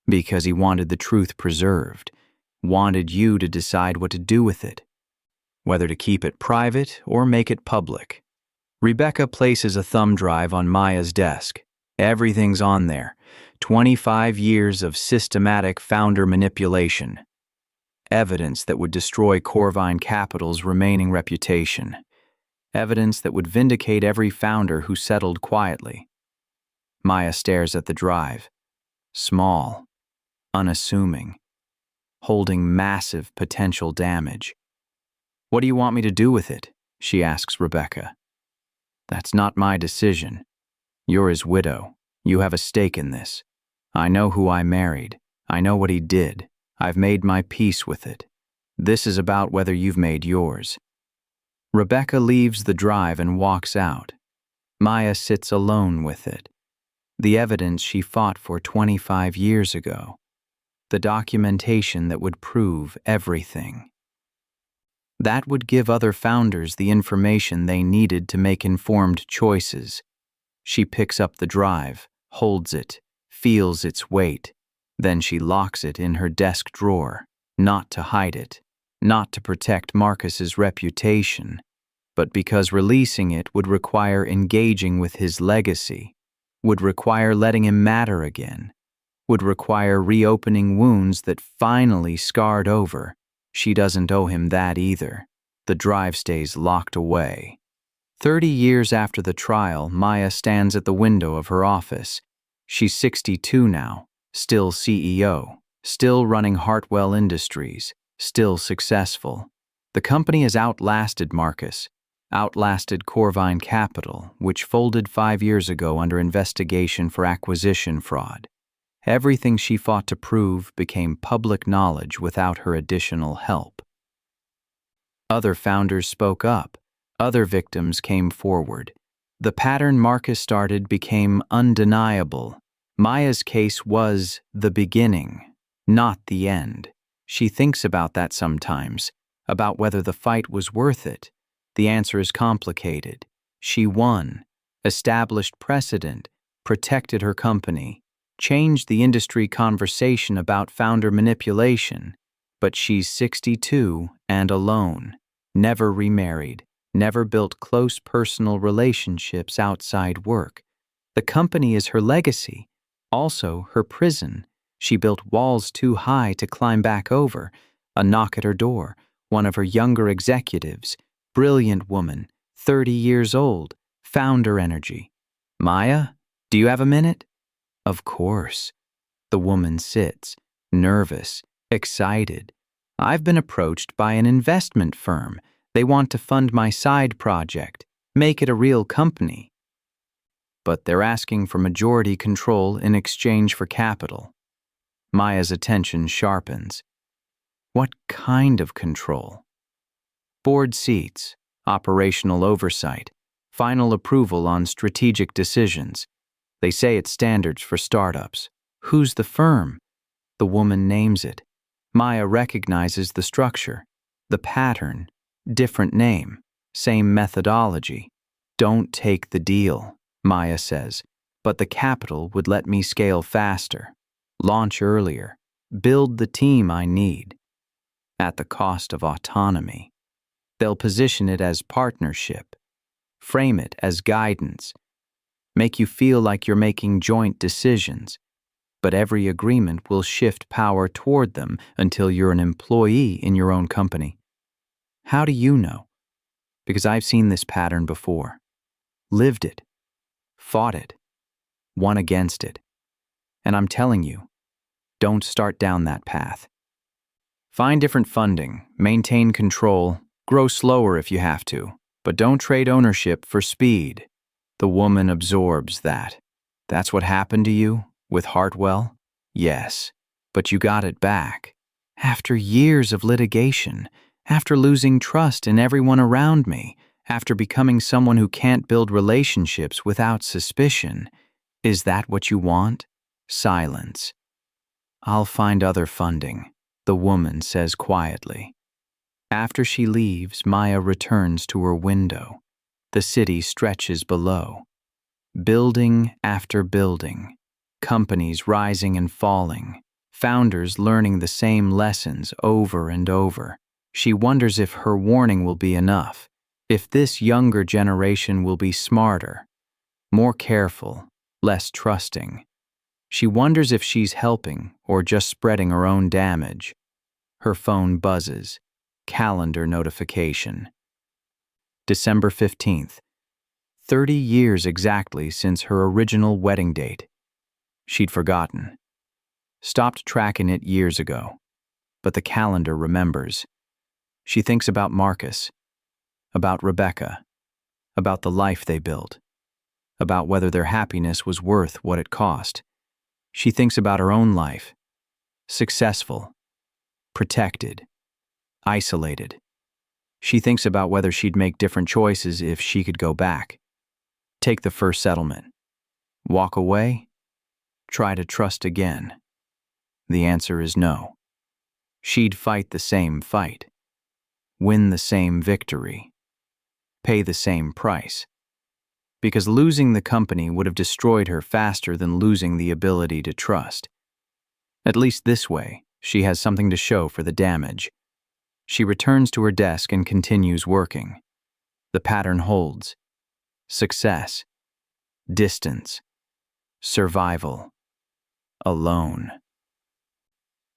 Because he wanted the truth preserved. Wanted you to decide what to do with it. Whether to keep it private or make it public. Rebecca places a thumb drive on Maya's desk. Everything's on there. 25 years of systematic founder manipulation. Evidence that would destroy Corvine Capital's remaining reputation. Evidence that would vindicate every founder who settled quietly. Maya stares at the drive. Small. Unassuming. Holding massive potential damage. What do you want me to do with it? She asks Rebecca. That's not my decision. You're his widow. You have a stake in this. I know who I married. I know what he did. I've made my peace with it. This is about whether you've made yours. Rebecca leaves the drive and walks out. Maya sits alone with it. The evidence she fought for 25 years ago. The documentation that would prove everything. That would give other founders the information they needed to make informed choices. She picks up the drive, holds it, feels its weight. Then she locks it in her desk drawer, not to hide it, not to protect Marcus's reputation, but because releasing it would require engaging with his legacy, would require letting him matter again, would require reopening wounds that finally scarred over. She doesn't owe him that either. The drive stays locked away. 30 years after the trial, Maya stands at the window of her office. She's 62 now, still CEO, still running Hartwell Industries, still successful. The company has outlasted Marcus, outlasted Corvine Capital, which folded 5 years ago under investigation for acquisition fraud. Everything she fought to prove became public knowledge without her additional help. Other founders spoke up. Other victims came forward. The pattern Marcus started became undeniable. Maya's case was the beginning, not the end. She thinks about that sometimes, about whether the fight was worth it. The answer is complicated. She won, established precedent, protected her company, changed the industry conversation about founder manipulation, but she's 62 and alone, never remarried, never built close personal relationships outside work. The company is her legacy, also her prison. She built walls too high to climb back over. A knock at her door, one of her younger executives, brilliant woman, 30 years old, founder energy. Maya, do you have a minute? Of course. The woman sits, nervous, excited. I've been approached by an investment firm. They want to fund my side project, make it a real company. but they're asking for majority control in exchange for capital. Maya's attention sharpens. What kind of control? Board seats, operational oversight, final approval on strategic decisions. They say it's standards for startups. Who's the firm? The woman names it. Maya recognizes the structure, the pattern, different name, same methodology. Don't take the deal, Maya says, but the capital would let me scale faster, launch earlier, build the team I need, at the cost of autonomy. They'll position it as partnership, frame it as guidance, make you feel like you're making joint decisions, but every agreement will shift power toward them until you're an employee in your own company. How do you know? Because I've seen this pattern before, lived it, fought it, won against it. And I'm telling you, don't start down that path. Find different funding, maintain control, grow slower if you have to, but don't trade ownership for speed. The woman absorbs that. That's what happened to you with Hartwell? Yes, but you got it back. After years of litigation, after losing trust in everyone around me, after becoming someone who can't build relationships without suspicion. Is that what you want? Silence. I'll find other funding, the woman says quietly. After she leaves, Maya returns to her window. The city stretches below. Building after building, companies rising and falling, founders learning the same lessons over and over. She wonders if her warning will be enough, if this younger generation will be smarter, more careful, less trusting. She wonders if she's helping or just spreading her own damage. Her phone buzzes. Calendar notification. December 15th. 30 years exactly since her original wedding date. She'd forgotten. Stopped tracking it years ago. But the calendar remembers. She thinks about Marcus, about Rebecca, about the life they built, about whether their happiness was worth what it cost. She thinks about her own life. Successful, protected, isolated. She thinks about whether she'd make different choices if she could go back. Take the first settlement. Walk away? Try to trust again. The answer is no. She'd fight the same fight. Win the same victory. Pay the same price. Because losing the company would have destroyed her faster than losing the ability to trust. At least this way, she has something to show for the damage. She returns to her desk and continues working. The pattern holds. Success. Distance. Survival. Alone.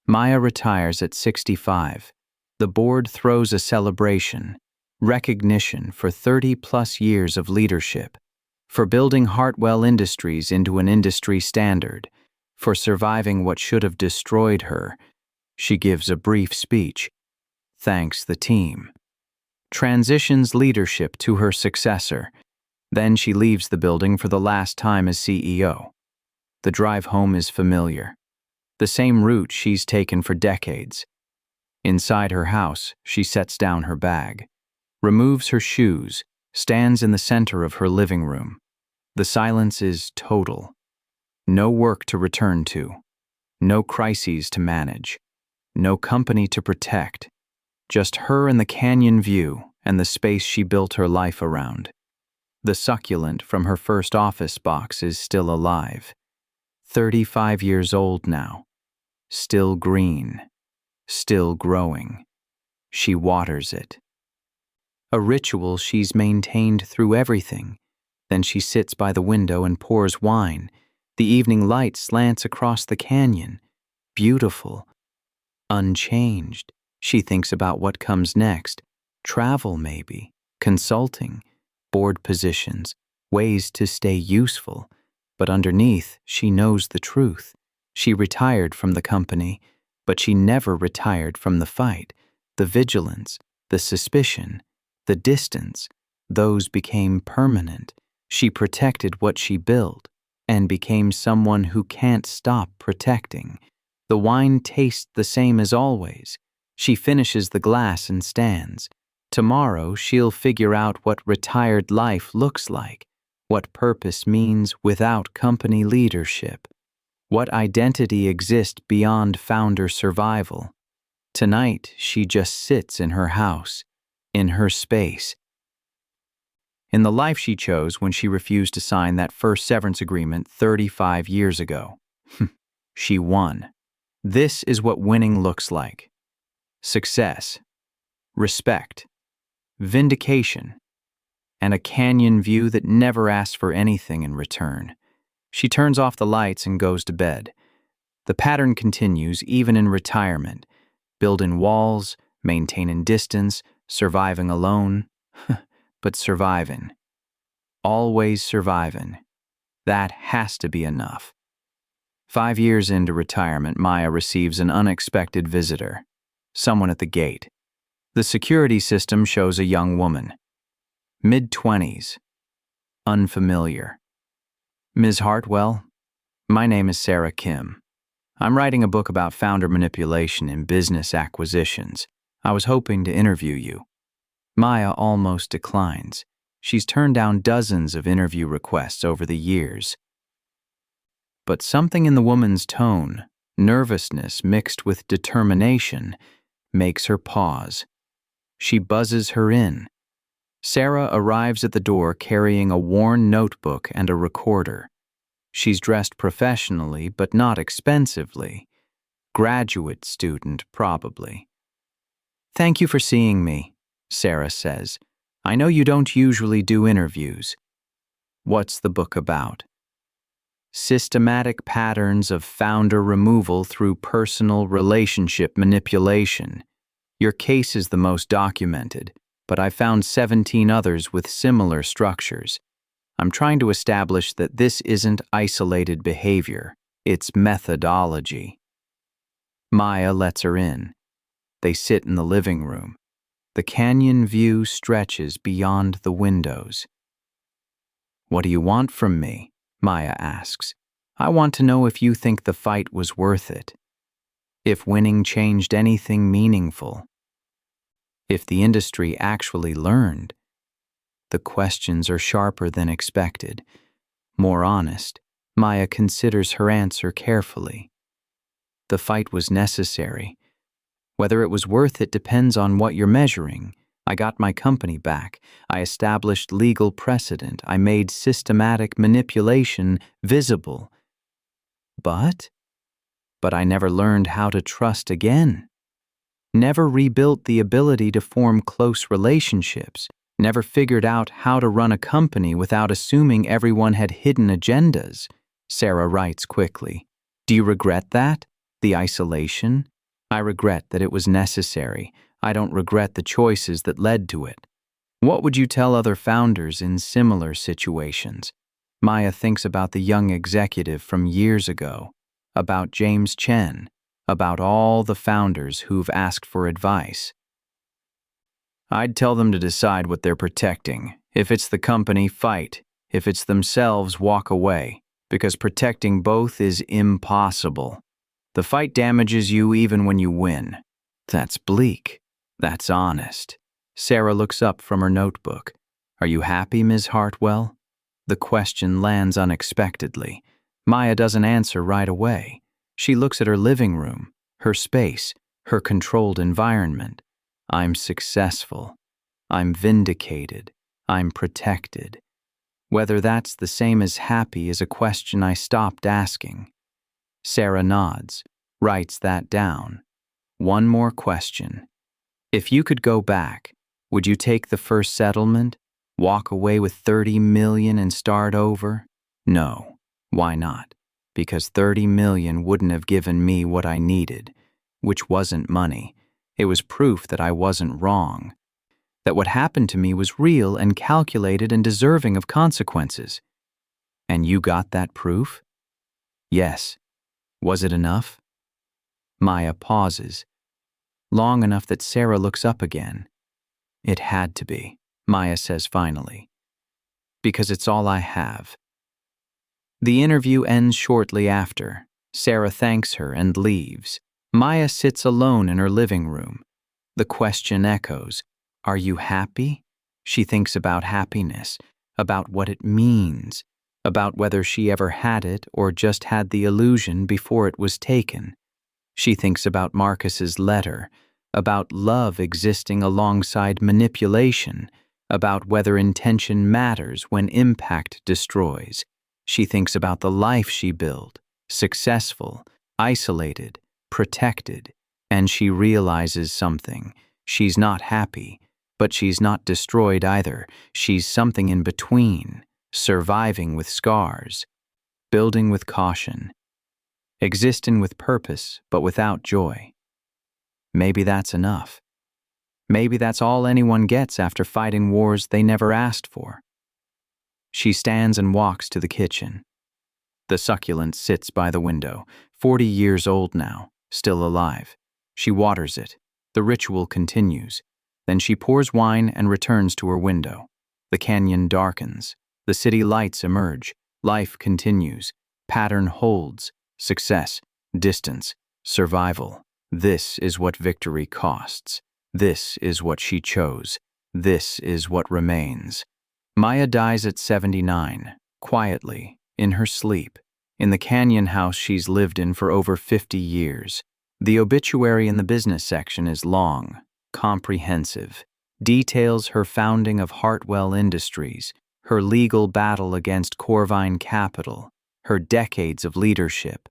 Maya retires at 65. The board throws a celebration, recognition for 30-plus years of leadership, for building Hartwell Industries into an industry standard, for surviving what should have destroyed her. She gives a brief speech, thanks the team, transitions leadership to her successor. Then she leaves the building for the last time as CEO. The drive home is familiar, the same route she's taken for decades. Inside her house, she sets down her bag, removes her shoes, stands in the center of her living room. The silence is total. No work to return to, no crises to manage, no company to protect, just her and the canyon view and the space she built her life around. The succulent from her first office box is still alive. 35 years old now, still green, still growing. She waters it. A ritual she's maintained through everything. Then she sits by the window and pours wine. The evening light slants across the canyon. Beautiful. Unchanged. She thinks about what comes next. Travel, maybe. Consulting. Board positions. Ways to stay useful. But underneath, she knows the truth. She retired from the company, but she never retired from the fight. The vigilance, the suspicion, the distance, those became permanent. She protected what she built and became someone who can't stop protecting. The wine tastes the same as always. She finishes the glass and stands. Tomorrow she'll figure out what retired life looks like, what purpose means without company leadership, what identity exists beyond founder survival. Tonight she just sits in her house, in her space. In the life she chose when she refused to sign that first severance agreement 35 years ago. She won. This is what winning looks like. Success, respect, vindication, and a canyon view that never asks for anything in return. She turns off the lights and goes to bed. The pattern continues even in retirement. Building walls, maintaining distance, surviving alone, but surviving. Always surviving. That has to be enough. 5 years into retirement, Maya receives an unexpected visitor. Someone at the gate. The security system shows a young woman. Mid-20s. Unfamiliar. Ms. Hartwell, my name is Sarah Kim. I'm writing a book about founder manipulation in business acquisitions. I was hoping to interview you. Maya almost declines. She's turned down dozens of interview requests over the years. But something in the woman's tone, nervousness mixed with determination, makes her pause. She buzzes her in. Sarah arrives at the door carrying a worn notebook and a recorder. She's dressed professionally, but not expensively. Graduate student, probably. "Thank you for seeing me," Sarah says. "I know you don't usually do interviews." What's the book about? Systematic patterns of founder removal through personal relationship manipulation. Your case is the most documented, but I found 17 others with similar structures. I'm trying to establish that this isn't isolated behavior, it's methodology. Maya lets her in. They sit in the living room. The canyon view stretches beyond the windows. "What do you want from me?" Maya asks. "I want to know if you think the fight was worth it. If winning changed anything meaningful. If the industry actually learned." The questions are sharper than expected. More honest, Maya considers her answer carefully. The fight was necessary. Whether it was worth it depends on what you're measuring. I got my company back. I established legal precedent. I made systematic manipulation visible. But I never learned how to trust again. Never rebuilt the ability to form close relationships. Never figured out how to run a company without assuming everyone had hidden agendas. Sarah writes quickly. "Do you regret that? The isolation?" "I regret that it was necessary. I don't regret the choices that led to it." What would you tell other founders in similar situations? Maya thinks about the young executive from years ago, about James Chen, about all the founders who've asked for advice. I'd tell them to decide what they're protecting. If it's the company, fight. If it's themselves, walk away, because protecting both is impossible. The fight damages you even when you win. That's bleak. That's honest. Sarah looks up from her notebook. "Are you happy, Ms. Hartwell?" The question lands unexpectedly. Maya doesn't answer right away. She looks at her living room, her space, her controlled environment. I'm successful. I'm vindicated. I'm protected. Whether that's the same as happy is a question I stopped asking. Sarah nods, writes that down. One more question. If you could go back, would you take the first settlement, walk away with 30 million and start over? No. Why not? Because 30 million wouldn't have given me what I needed, which wasn't money. It was proof that I wasn't wrong, that what happened to me was real and calculated and deserving of consequences. And you got that proof? Yes. Was it enough? Maya pauses, long enough that Sarah looks up again. It had to be, Maya says finally. because it's all I have." The interview ends shortly after. Sarah thanks her and leaves. Maya sits alone in her living room. The question echoes, "Are you happy?" She thinks about happiness, about what it means, about whether she ever had it or just had the illusion before it was taken. She thinks about Marcus's letter, about love existing alongside manipulation, about whether intention matters when impact destroys. She thinks about the life she built, successful, isolated, protected, and she realizes something. She's not happy, but she's not destroyed either. She's something in between, surviving with scars, building with caution, existing with purpose but without joy. Maybe that's enough. Maybe that's all anyone gets after fighting wars they never asked for. She stands and walks to the kitchen. The succulent sits by the window, 40 years old now, still alive. She waters it. The ritual continues. Then she pours wine and returns to her window. The canyon darkens. The city lights emerge. Life continues. Pattern holds. Success, distance, survival. This is what victory costs. This is what she chose. This is what remains. Maya dies at 79, quietly, in her sleep, in the canyon house she's lived in for over 50 years. The obituary in the business section is long, comprehensive, details her founding of Hartwell Industries, her legal battle against Corvine Capital, her decades of leadership,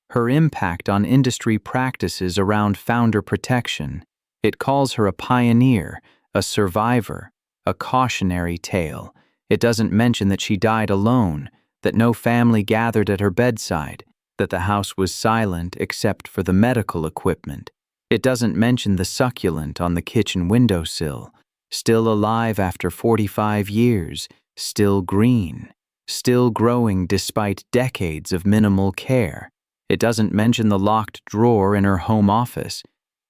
her impact on industry practices around founder protection. It calls her a pioneer, a survivor, a cautionary tale. It doesn't mention that she died alone, that no family gathered at her bedside, that the house was silent except for the medical equipment. It doesn't mention the succulent on the kitchen windowsill, still alive after 45 years, still green, still growing despite decades of minimal care. It doesn't mention the locked drawer in her home office,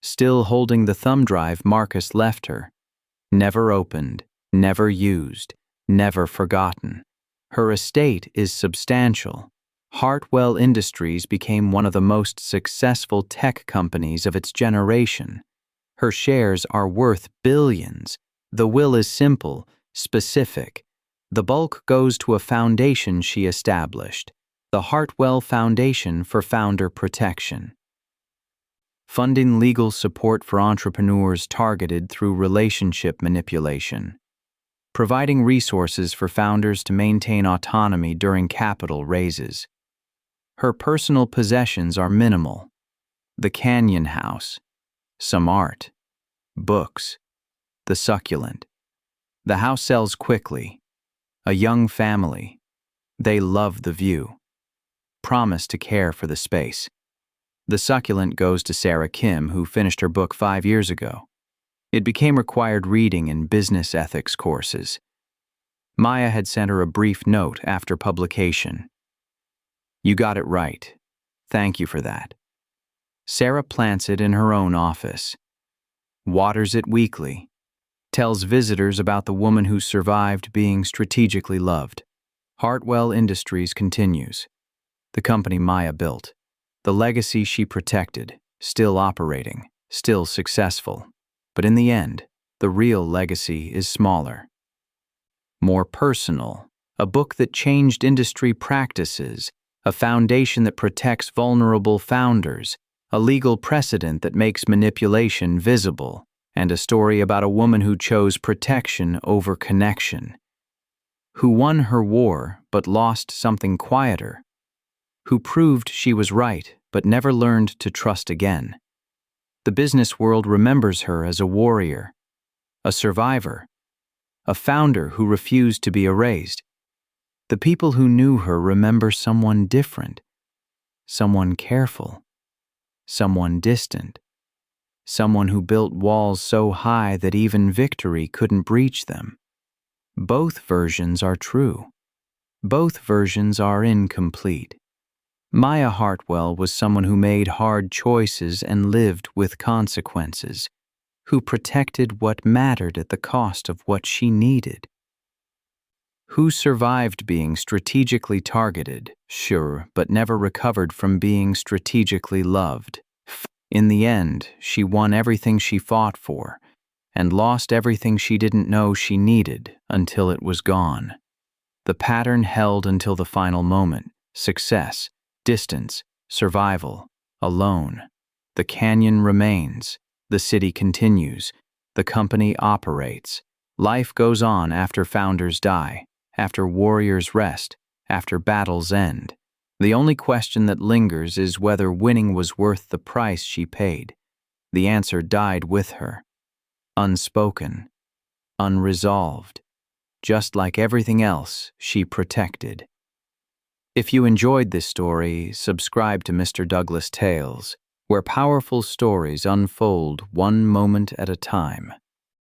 still holding the thumb drive Marcus left her. Never opened, never used, never forgotten. Her estate is substantial. Hartwell Industries became one of the most successful tech companies of its generation. Her shares are worth billions. The will is simple, specific. The bulk goes to a foundation she established, the Hartwell Foundation for Founder Protection. Funding legal support for entrepreneurs targeted through relationship manipulation. Providing resources for founders to maintain autonomy during capital raises. Her personal possessions are minimal. The Canyon House, some art, books, the succulent. The house sells quickly. A young family. They love the view. Promise to care for the space. The succulent goes to Sarah Kim, who finished her book 5 years ago. It became required reading in business ethics courses. Maya had sent her a brief note after publication. "You got it right. Thank you for that." Sarah plants it in her own office. Waters it weekly. Tells visitors about the woman who survived being strategically loved. Hartwell Industries continues. The company Maya built. The legacy she protected, still operating, still successful. But in the end, the real legacy is smaller. More personal, a book that changed industry practices, a foundation that protects vulnerable founders, a legal precedent that makes manipulation visible, and a story about a woman who chose protection over connection, who won her war but lost something quieter, who proved she was right but never learned to trust again. The business world remembers her as a warrior, a survivor, a founder who refused to be erased. The people who knew her remember someone different, someone careful, someone distant, someone who built walls so high that even victory couldn't breach them. Both versions are true. Both versions are incomplete. Maya Hartwell was someone who made hard choices and lived with consequences, who protected what mattered at the cost of what she needed, Who survived being strategically targeted, sure, but never recovered from being strategically loved? In the end, she won everything she fought for, and lost everything she didn't know she needed until it was gone. The pattern held until the final moment: success, distance, survival, alone. The canyon remains, the city continues, the company operates. Life goes on after founders die, after warriors rest, after battles end. The only question that lingers is whether winning was worth the price she paid. The answer died with her, unspoken, unresolved, just like everything else she protected. If you enjoyed this story, subscribe to Mr. Douglas Tales, where powerful stories unfold one moment at a time.